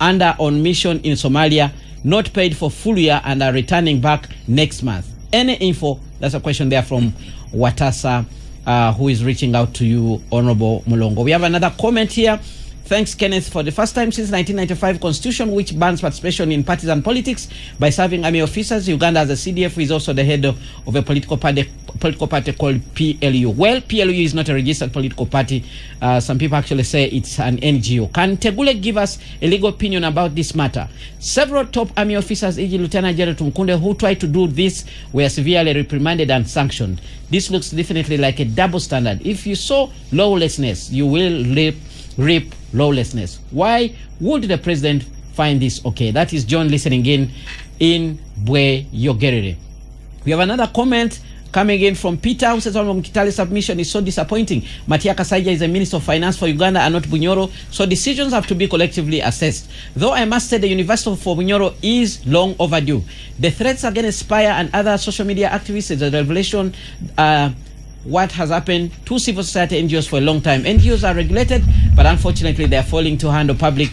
on mission in Somalia, not paid for full year, and are returning back next month? Any info? That's a question there from Watasa, who is reaching out to you, Honorable Mulongo. We have another comment here. Thanks, Kenneth. For the first time since 1995, constitution which bans participation in partisan politics by serving army officers, Uganda as a CDF is also the head of a political party called PLU. Well, PLU is not a registered political party. Some people actually say it's an NGO. Can Tegule give us a legal opinion about this matter? Several top army officers, e.g. Lieutenant General Tumkunde, who tried to do this, were severely reprimanded and sanctioned. This looks definitely like a double standard. If you sow lawlessness, you will reap lawlessness. Why would the president find this okay? That is John listening in Bwe Yogerere. We have another comment coming in from Peter, who says, Kitale's submission is so disappointing. Matia Kasaija is a Minister of Finance for Uganda and not Bunyoro, so decisions have to be collectively assessed. Though I must say the University for Bunyoro is long overdue. The threats against Spire and other social media activists is a revelation what has happened to civil society NGOs for a long time. NGOs are regulated, but unfortunately they are falling to handle public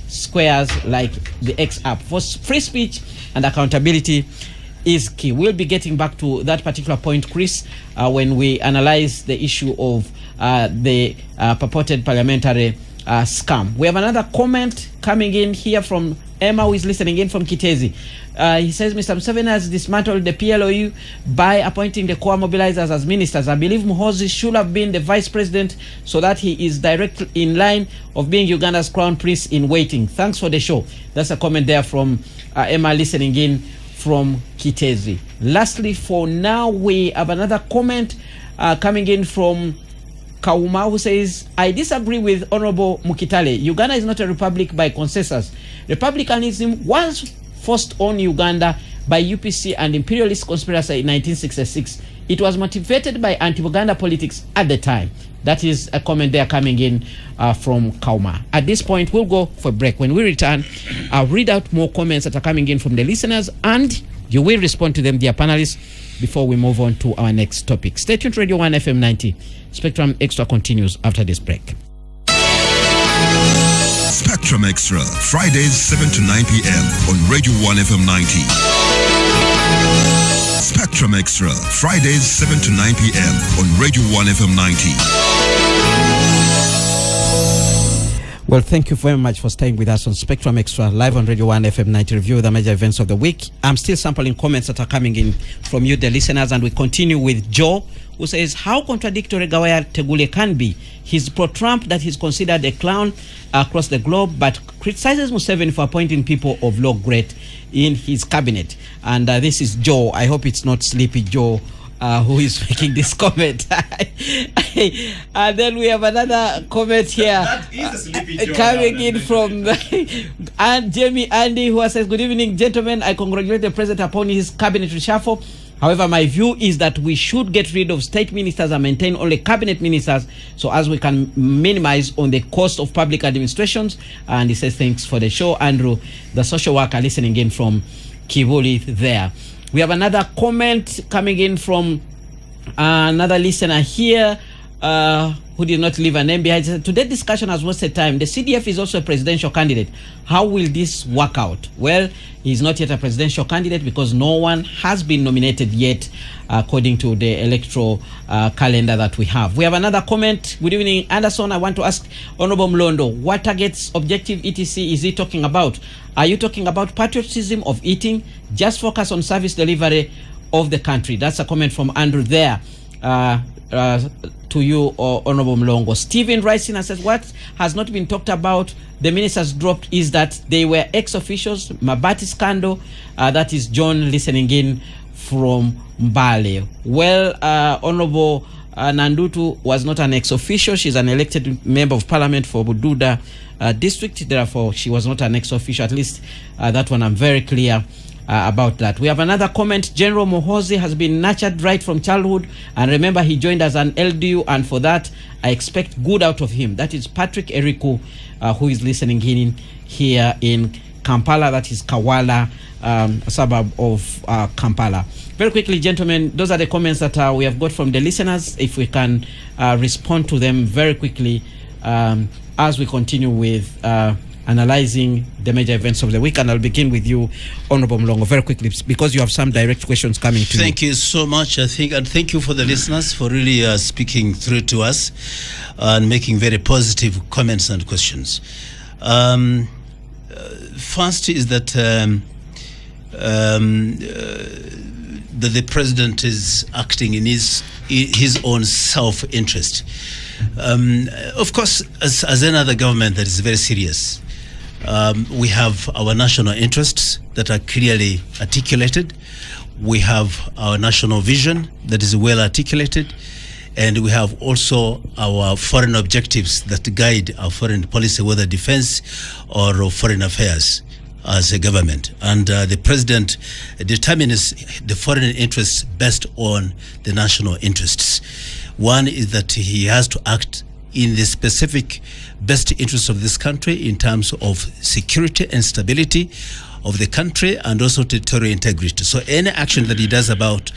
squares like the X app. For free speech and accountability is key. We'll be getting back to that particular point, Chris, when we analyze the issue of the purported parliamentary scam. We have another comment coming in here from Emma, who is listening in from Kitezi. He says, Mr. Museveni has dismantled the PLOU by appointing the core mobilizers as ministers. I believe Muhoozi should have been the vice president so that he is directly in line of being Uganda's crown prince in waiting. Thanks for the show. That's a comment there from Emma listening in from Kitezi. Lastly, for now, we have another comment coming in from Kauma, who says, I disagree with Honorable Mukitale. Uganda is not a republic by consensus. Republicanism was forced on Uganda by UPC and imperialist conspiracy in 1966. It was motivated by anti-Uganda politics at the time. That is a comment there coming in from Kauma. At this point, we'll go for a break. When we return, I'll read out more comments that are coming in from the listeners, and you will respond to them, dear panelists, before we move on to our next topic. Stay tuned to Radio 1 FM 90. Spectrum Extra continues after this break. Spectrum Extra, Fridays 7 to 9 p.m. on Radio 1 FM 90. Spectrum Extra, Fridays 7 to 9 p.m. on Radio 1 FM 90. Well, thank you very much for staying with us on Spectrum Extra, live on Radio 1 FM 90, review of the major events of the week. I'm still sampling comments that are coming in from you, the listeners, and we continue with Joe, who says, how contradictory Gawaya Tegule can be. He's pro-Trump, that he's considered a clown across the globe, but criticizes Museveni for appointing people of low grade in his cabinet. And this is Joe. I hope it's not Sleepy Joe who is making this comment. And then we have another comment here That is a Sleepy Joe coming in from and Jamie Andy, who says, good evening, gentlemen. I congratulate the president upon his cabinet reshuffle. However, my view is that we should get rid of state ministers and maintain only cabinet ministers so as we can minimize on the cost of public administrations. And he says, thanks for the show. Andrew, the social worker, listening in from Kivuli there. We have another comment coming in from another listener here who did not leave a name behind. He said, today's discussion has wasted time. The CDF is also a presidential candidate. How will this work out? Well, he's not yet a presidential candidate because no one has been nominated yet according to the electoral calendar that we have. We have another comment. Good evening, Anderson. I want to ask Honorable Mlondo, what targets, objective, etc. is he talking about? Are you talking about patriotism of eating? Just focus on service delivery of the country. That's a comment from Andrew there. To you, Honorable Mlongo. Stephen Rising says, what has not been talked about, the ministers dropped, is that they were ex-officials. Mabati scandal, that is John listening in from Mbale. Well, Honorable Nandutu was not an ex-official. She's an elected member of parliament for Bududa district. Therefore, she was not an ex-official. At least that one I'm very clear about that. We have another comment. General Muhoozi has been nurtured right from childhood, and remember, he joined as an LDU, and for that I expect good out of him. That is Patrick Eriku, who is listening in here in Kampala. That is Kawala, a suburb of Kampala. Very quickly, gentlemen, those are the comments that we have got from the listeners. If we can respond to them very quickly as we continue with analyzing the major events of the week. And I'll begin with you, Honorable Mlongo, very quickly, because you have some direct questions coming to you. Thank you so much, I think, and thank you for the listeners for really speaking through to us and making very positive comments and questions. First is that the president is acting in his own self-interest. Of course, as any other government that is very serious, we have our national interests that are clearly articulated. We have our national vision that is well articulated. And we have also our foreign objectives that guide our foreign policy, whether defense or foreign affairs as a government. And the president determines the foreign interests based on the national interests. One is that he has to act in the specific best interests of this country in terms of security and stability of the country and also territorial integrity. So any action that he does about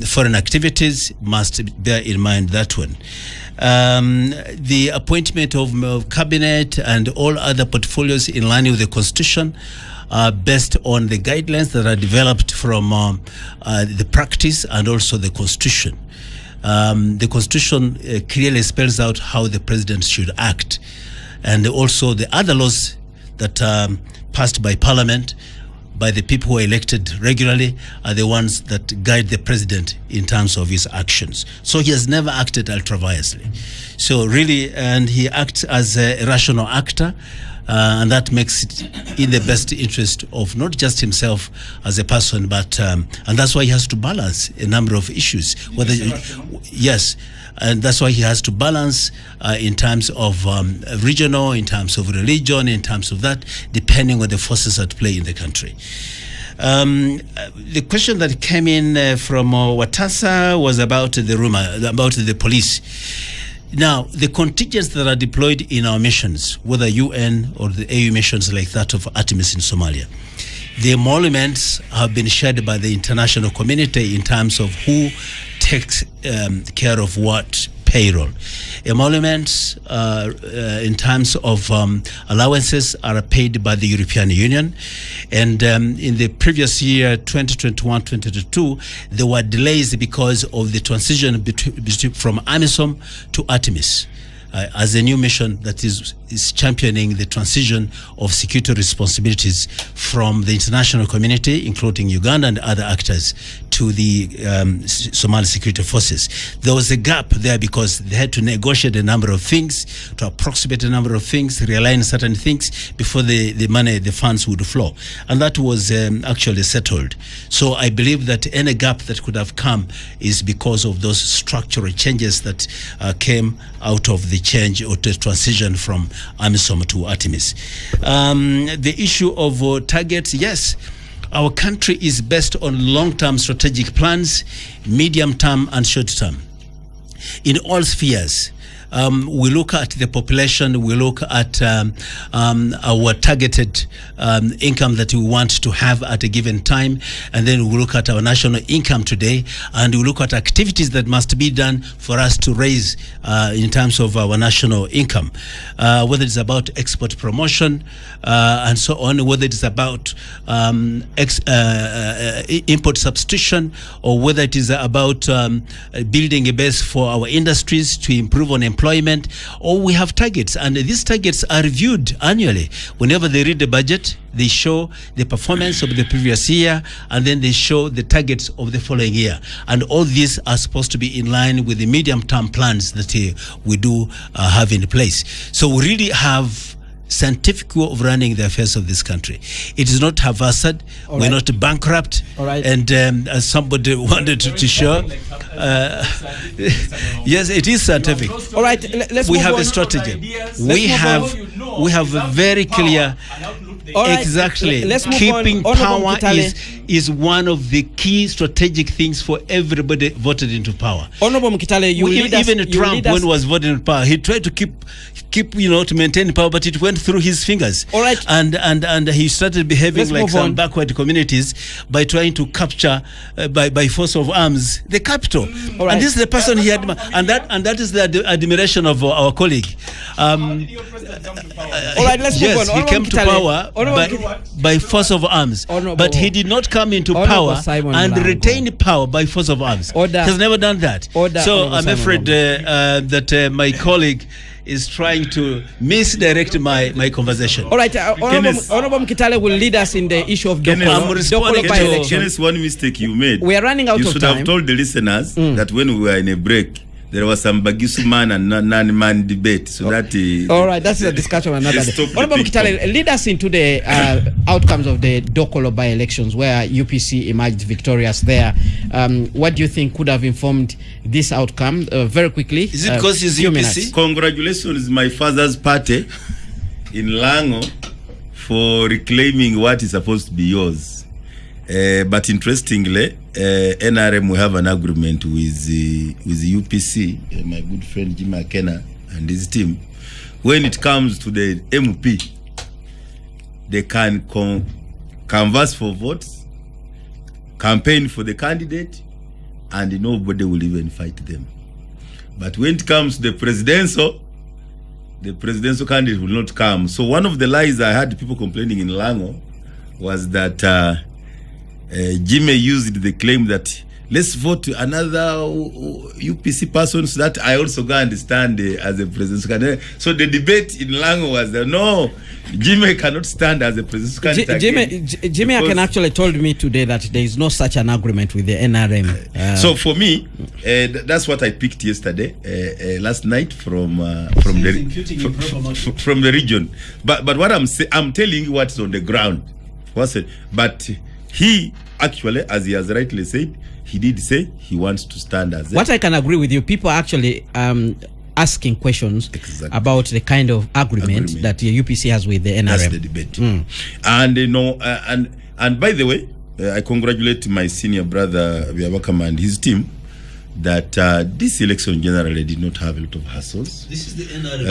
foreign activities must bear in mind that one. The appointment of cabinet and all other portfolios in line with the Constitution based on the guidelines that are developed from the practice and also the Constitution. The Constitution clearly spells out how the president should act. and also the other laws that passed by Parliament, by the people who are elected regularly, are the ones that guide the president in terms of his actions. So he has never acted ultra-viriously. So really, and he acts as a rational actor, and that makes it in the best interest of not just himself as a person, but and that's why he has to balance a number of issues. Whether yes, and that's why he has to balance in terms of regional, in terms of religion, in terms of that, depending on the forces at play in the country. The question that came in from Watasa was about the rumor, about the police. Now, the contingents that are deployed in our missions, whether UN or the AU missions like that of Artemis in Somalia, the emoluments have been shared by the international community in terms of who takes care of what payroll. Emoluments in terms of allowances are paid by the European Union, and in the previous year 2021-2022 there were delays because of the transition from AMISOM to Artemis as a new mission that is championing the transition of security responsibilities from the international community, including Uganda and other actors, to the Somali security forces. There was a gap there because they had to negotiate a number of things, to approximate a number of things, realign certain things before the money, the funds would flow. And that was actually settled. So I believe that any gap that could have come is because of those structural changes that came out of the change or the transition from AMISOM to Artemis. The issue of targets, yes, our country is based on long-term strategic plans, medium-term and short-term. In all spheres, we look at the population, we look at our targeted income that we want to have at a given time, and then we look at our national income today, and we look at activities that must be done for us to raise in terms of our national income, whether it's about export promotion and so on, whether it's about import substitution, or whether it is about building a base for our industries to improve on employment, or we have targets, and these targets are reviewed annually. Whenever they read the budget, they show the performance of the previous year, and then they show the targets of the following year. And all these are supposed to be in line with the medium-term plans that we do have in place. So we really have scientific way of running the affairs of this country. It is not haphazard. We're not bankrupt. And as somebody wanted to show, yes, it is scientific. All right, let's we move have on. a strategy. We have a very clear. Right, exactly. let's move Keeping on. power is one of the key strategic things for everybody voted into power. Honorable Mkitale, even Trump, when he was voted in power, he tried to keep to maintain power, but it went through his fingers. All right. And he started behaving Let's like some backward communities by trying to capture by force of arms the capital. All right. And this is the person he had, and that is the admiration of our colleague. All right, let's move on. Yes, he came to power by force of arms, but he did not come into power and retain power by force of arms. He has never done that. So I'm afraid that my colleague is trying to misdirect my conversation. All right, Honorable Mkitale will lead us in the issue of Dokolo by-election. Kenneth, one mistake you made. We are running out of time. You should have told the listeners that when we were in a break, there was some Bagisu man and non-man debate. So that all right, that's a discussion another day. Honorable Mkitale, lead us into the outcomes of the Dokolo by-elections, where UPC emerged victorious there. What do you think could have informed this outcome? Very quickly. Is it because it's UPC? Minutes. Congratulations, my father's party in Lango, for reclaiming what is supposed to be yours. But interestingly, NRM, we have an agreement with the UPC, my good friend Jim McKenna and his team. When it comes to the MP, they can canvass for votes, campaign for the candidate, and nobody will even fight them. But when it comes to the presidential candidate will not come. So one of the lies I had people complaining in Lango was that Jimmy used the claim that let's vote another UPC person so that I also go and stand as a president. So the debate in Lango was no, Jimmy cannot stand as a president. Jimmy can actually told me today that there is no such an agreement with the NRM. So for me, that's what I picked yesterday, last night from the region. But what I'm telling you what's on the ground. But he actually, as he has rightly said, he did say he wants to stand as what I can agree with you. People are actually asking questions about the kind of agreement that the UPC has with the NRM. That's the debate. And and by the way, I congratulate my senior brother Biabakama and his team that this election generally did not have a lot of hassles. This is the NRM.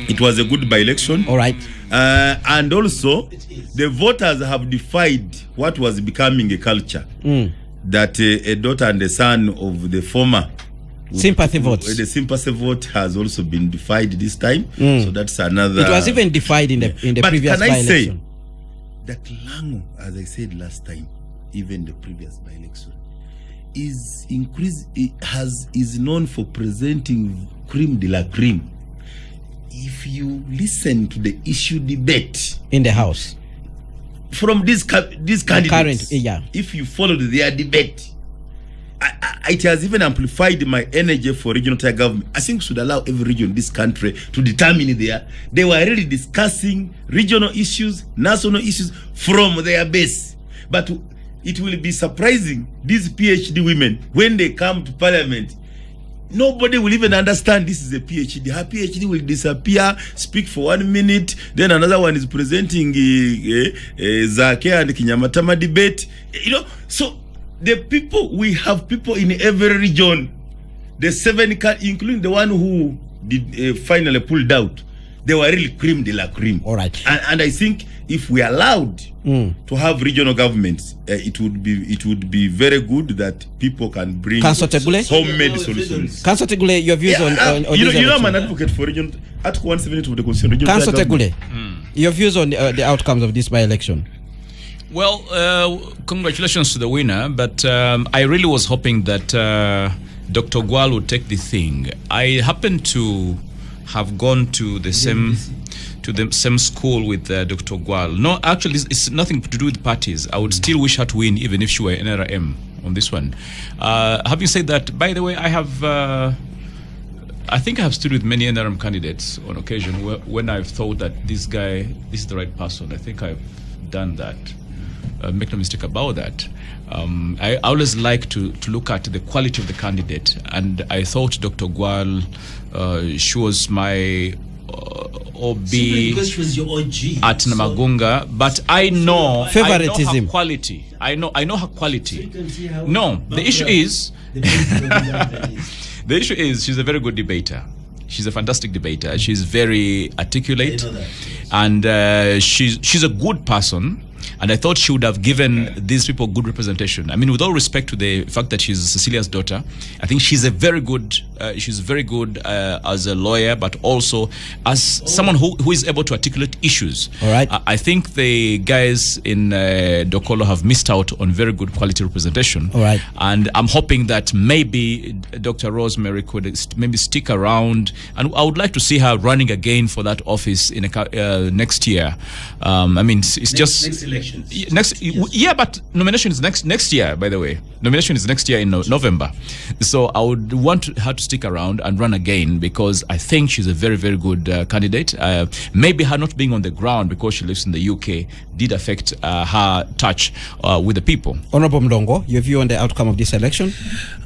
It was a good by-election. All right. And also, the voters have defied what was becoming a culture, that a daughter and a son of the former sympathy votes. The sympathy vote has also been defied this time. So that's another. It was even defied in the previous by-election. But can I say that Lango, as I said last time, even the previous by-election, is known for presenting creme de la creme. If you listen to the issue debate in the House from these candidates, if you followed their debate, it has even amplified my energy for regional tier government. I think we should allow every region in this country to determine they were really discussing regional issues, national issues from their base. But it will be surprising, these PhD women, when they come to parliament, nobody will even understand this is a PhD. Her PhD will disappear, speak for 1 minute, then another one is presenting Zake and Kinyamatama debate. So we have people in every region, the 7, including the one who did finally pulled out. They were really creme de la creme. All right. And I think if we allowed to have regional governments, it would be very good that people can bring homemade solutions. Councillor Tegule, your views on I'm an advocate for region Article 170 of the Constitution. Councillor Tegule, your views on the outcomes of this by-election. Well, congratulations to the winner, but I really was hoping that Dr. Gwal would take the thing. I happen to have gone to the same school with Dr. Gwal. No, actually, it's nothing to do with parties. I would still wish her to win, even if she were NRM on this one. Having said that, by the way, I think I have stood with many NRM candidates on occasion when I've thought that this is the right person. I think I've done that. Make no mistake about that. I always like to look at the quality of the candidate, and I thought Dr. Gwal, she was my OB because she was your OG at Namagunga, but I know favoritism. Her quality. I know her quality. No, the issue is the issue is she's a very good debater. She's a fantastic debater. She's very articulate, and she's a good person. And I thought she would have given these people good representation. I mean, with all respect to the fact that she's Cecilia's daughter, I think she's very good as a lawyer, but also as someone who is able to articulate issues. All right. I think the guys in Dokolo have missed out on very good quality representation. All right. And I'm hoping that maybe Dr. Rosemary could maybe stick around, and I would like to see her running again for that office in next year. I mean, it's just next elections. But nomination is next year. By the way, nomination is next year in November. So I would want her to stick around and run again, because I think she's a very, very good candidate. Maybe her not being on the ground because she lives in the UK did affect her touch with the people. Honorable Mdongo, your view on the outcome of this election?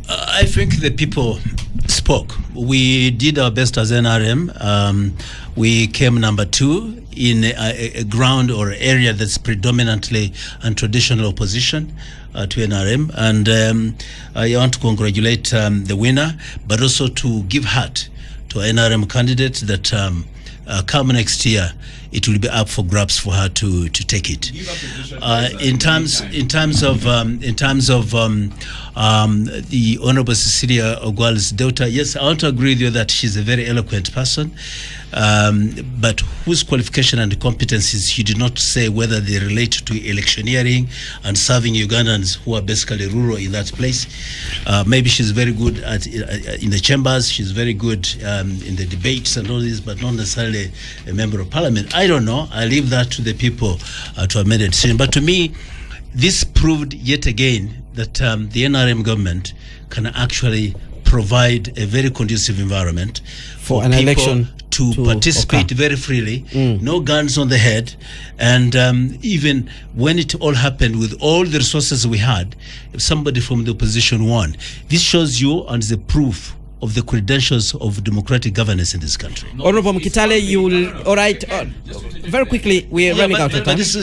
I think the people spoke. We did our best as NRM. We came number 2 in a ground or area that's predominantly and traditional opposition to NRM. And I want to congratulate the winner, but also to give heart to an NRM candidate that come next year, it will be up for grabs for her to take it. In terms of the Honorable Cecilia Ogwal's daughter, yes, I want to agree with you that she's a very eloquent person, but whose qualification and competencies, she did not say whether they relate to electioneering and serving Ugandans who are basically rural in that place. Maybe she's very good in the chambers, she's very good in the debates and all this, but not necessarily a member of parliament. I don't know. I leave that to the people to have made a decision. But to me, this proved yet again that the NRM government can actually provide a very conducive environment for an election to participate very freely, no guns on the head, and even when it all happened with all the resources we had, somebody from the opposition won. This shows you and is a proof of the credentials of democratic governance in this country. Honorable Mkitale, you will, all right, very quickly, we are running out of time. This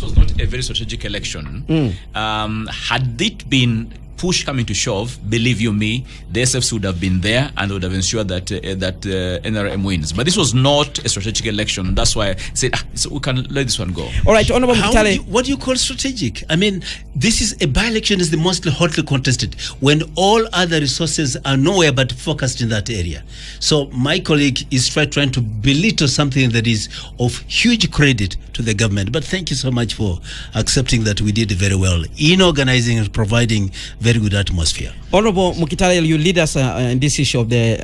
was not a very strategic election. Had it been push coming to shove, believe you me, the SFs would have been there and would have ensured that NRM wins. But this was not a strategic election. That's why I said, so we can let this one go. All right, Honorable Mkitale. What do you call strategic? I mean, this is a by-election, is the most hotly contested when all other resources are nowhere but focused in that area. So my colleague is trying to belittle something that is of huge credit to the government. But thank you so much for accepting that we did very well in organizing and providing very good atmosphere. Honorable Mkitale, you lead us in this issue of the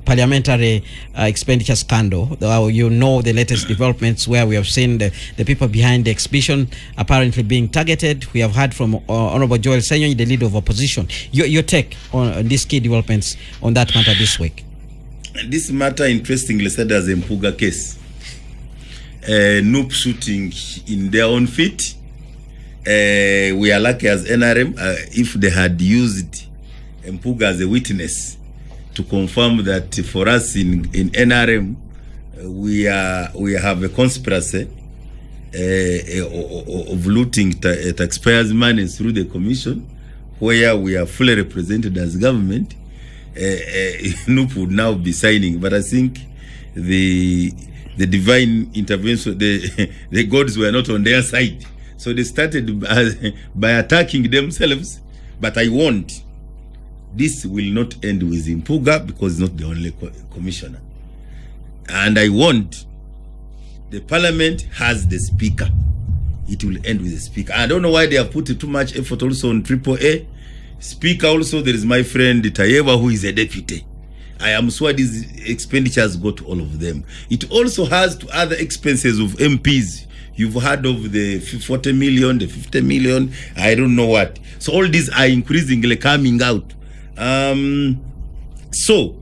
parliamentary expenditure scandal. You know the latest developments where we have seen the people behind the exhibition apparently being targeted. We have heard from Honorable Joel Sanyukatv, the leader of opposition. Your take on these key developments on that matter this week? This matter, interestingly said, as a Mpuga case. Noob shooting in their own feet. We are lucky as NRM, if they had used Mpuga as a witness to confirm that for us in NRM, we have a conspiracy of looting taxpayers' money through the commission, where we are fully represented as government. Noob would now be signing, but I think the divine intervention, the gods were not on their side. So they started by attacking themselves. But I warned, this will not end with Mpuga because he's not the only commissioner. And I warned, the parliament has the speaker. It will end with the speaker. I don't know why they have put too much effort also on AAA. Speaker also, there is my friend Tayeva, who is a deputy. I am sure these expenditures go to all of them. It also has to other expenses of MPs. You've heard of the 40 million, the 50 million, I don't know what. So all these are increasingly coming out. So,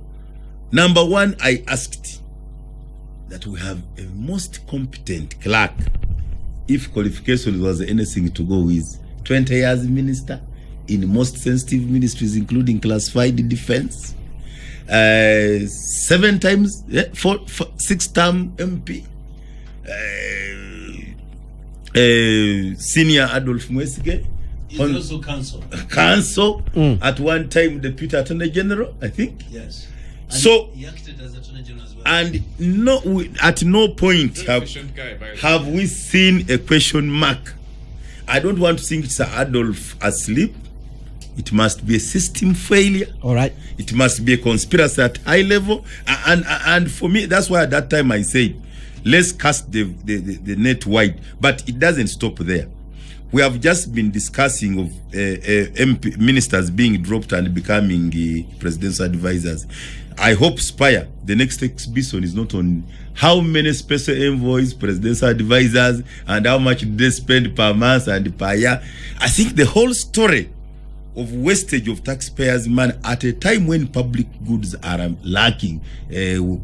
number one, I asked that we have a most competent clerk. If qualification was anything to go with, 20 years minister in most sensitive ministries, including classified defense. 7 times, 6-term MP. Senior Adolf Museveni. He's also counsel. At one time, Deputy Attorney General, I think. Yes. And so he acted as Attorney General as well. And at no point have we seen a question mark. I don't want to think it's Adolf asleep. It must be a system failure. All right. It must be a conspiracy at high level. And for me, that's why at that time I said, let's cast the net wide. But it doesn't stop there. We have just been discussing of MP ministers being dropped and becoming presidential advisors. I hope Spire, the next exhibition, is not on how many special envoys, presidential advisors, and how much they spend per month and per year. I think the whole story of wastage of taxpayers' money at a time when public goods are lacking,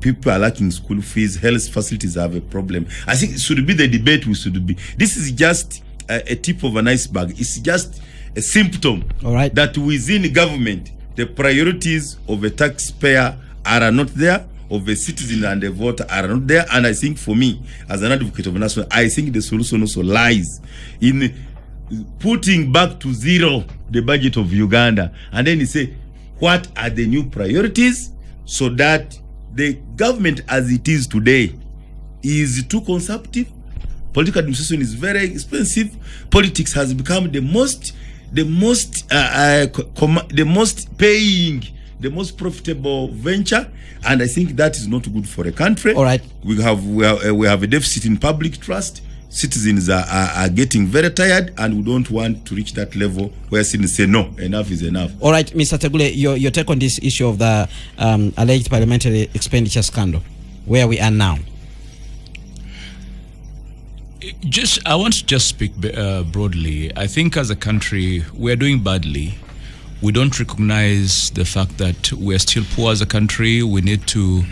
people are lacking school fees, health facilities have a problem. I think it should be the debate we should be. This is just a tip of an iceberg. It's just a symptom that within government, the priorities of a taxpayer are not there, of a citizen and a voter are not there. And I think for me, as an advocate of national, I think the solution also lies in putting back to zero the budget of Uganda, and then you say, what are the new priorities so that the government as it is today is too consumptive. Political administration is very expensive. Politics has become the most paying, the most profitable venture, and I think that is not good for a country. All right, we have a deficit in public trust. Citizens are getting very tired, and we don't want to reach that level where citizens say no, enough is enough. All right, Mr. Tegule, your take on this issue of the alleged parliamentary expenditure scandal, where we are now. I want to just speak broadly. I think as a country, we are doing badly. We don't recognize the fact that we're still poor as a country. We need to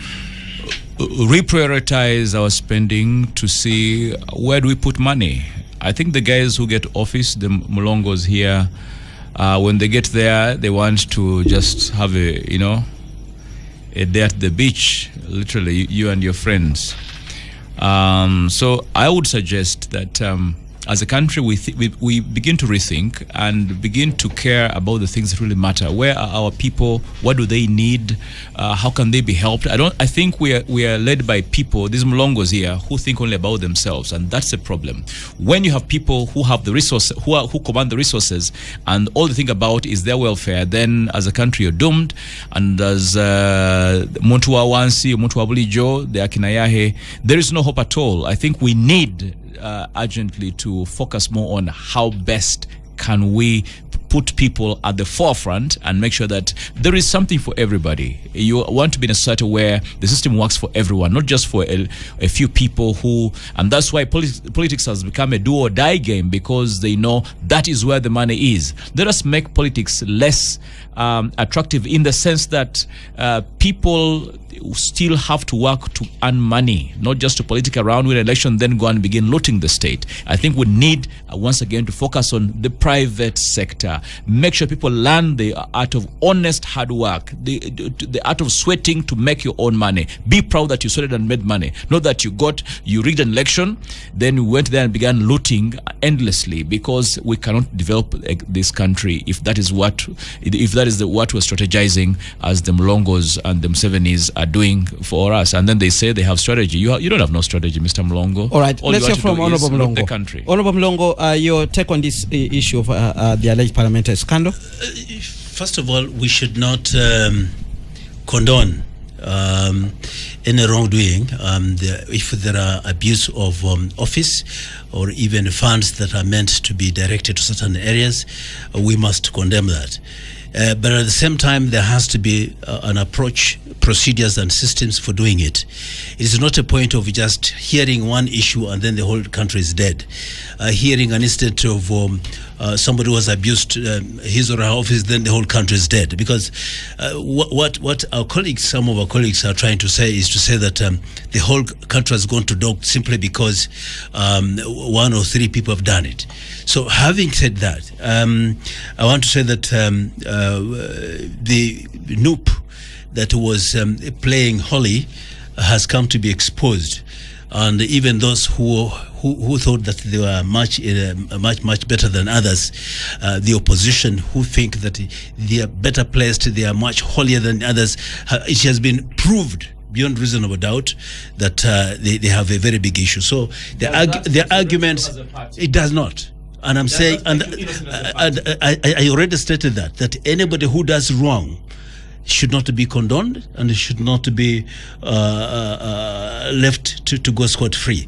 reprioritize our spending to see where do we put money. I think the guys who get office, the Mulongos here, when they get there, they want to just have a day at the beach, literally, you and your friends. So I would suggest that as a country, we begin to rethink and begin to care about the things that really matter. Where are our people? What do they need? How can they be helped? I think we are led by people, these Mulongos here, who think only about themselves, and that's a problem. When you have people who have the resources, who command the resources, and all they think about is their welfare, then as a country you're doomed. And as Muntu wa Wansi, Muntu wa Bulijo, the Akinayahe, there is no hope at all. I think we need urgently to focus more on how best can we put people at the forefront and make sure that there is something for everybody. You want to be in a society where the system works for everyone, not just for a few people who, and that's why politics has become a do or die game, because they know that is where the money is. Let us make politics less attractive in the sense that people still have to work to earn money, not just to politic around win an election, then go and begin looting the state. I think we need, once again, to focus on the private sector. Make sure people learn the art of honest hard work, the art of sweating to make your own money. Be proud that you sweated and made money, not that you rigged an election, then you went there and began looting endlessly, because we cannot develop this country if that is what we're strategizing as the Mulongos and the Musevenis are doing for us. And then they say they have strategy. You don't have no strategy, Mr. Mulongo. All right, let's hear from Honorable Mulongo. The country. Honorable Mulongo, your take on this issue of the alleged parliamentary scandal? First of all, we should not condone any wrongdoing. If there are abuse of office or even funds that are meant to be directed to certain areas, we must condemn that. But at the same time, there has to be an approach, procedures and systems for doing it. It is not a point of just hearing one issue and then the whole country is dead. Hearing an incident of somebody who has abused his or her office, then the whole country is dead. Because what our colleagues, some of our colleagues are trying to say is to say that the whole country has gone to dog simply because one or three people have done it. So having said that, I want to say that the noop that was playing Holly has come to be exposed, and even those who thought that they were much better than others, the opposition who think that they are better placed, they are much holier than others, it has been proved beyond reasonable doubt that they have a very big issue. So the arguments, it does not. And I'm saying, and I already stated that anybody who does wrong should not be condoned and should not be left to go scot-free.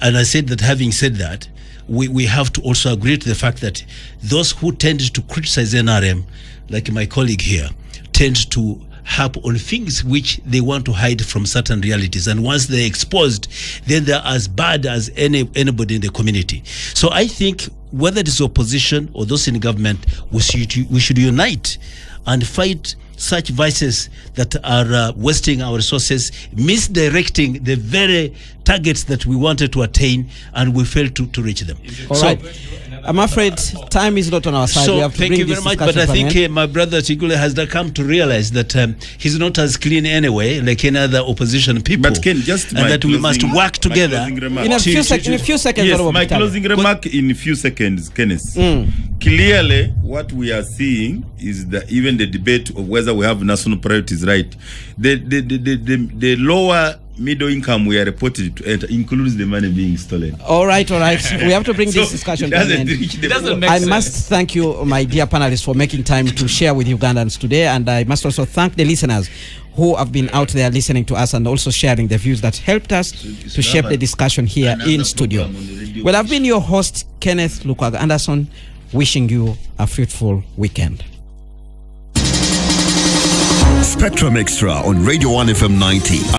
And I said that, having said that, we have to also agree to the fact that those who tend to criticize NRM, like my colleague here, tend to harp on things which they want to hide from certain realities, and once they're exposed, then they're as bad as anybody in the community. So I think whether it is opposition or those in government, we should unite and fight such vices that are wasting our resources, misdirecting the very targets that we wanted to attain, and we failed to reach them. All right. I'm afraid time is not on our side. So we have to thank you very much. But I think my brother Chigule has come to realize that he's not as clean anyway, like any other opposition people. But Ken, just and that we must work together. In a few seconds. Yes, my closing remark in a few seconds, Kenneth. Clearly, what we are seeing is that even the debate of whether we have national priorities, right? The lower middle income we are reported to enter includes the money being stolen. All right. We have to bring this discussion to an end. It doesn't make I sense. must thank you, my dear panelists, for making time to share with Ugandans today, and I must also thank the listeners who have been out there listening to us and also sharing the views that helped us to shape the discussion here in studio. Well, I've been your host, Kenneth Lukwago-Anderson, wishing you a fruitful weekend. Spectrum Extra on Radio 1 FM 90.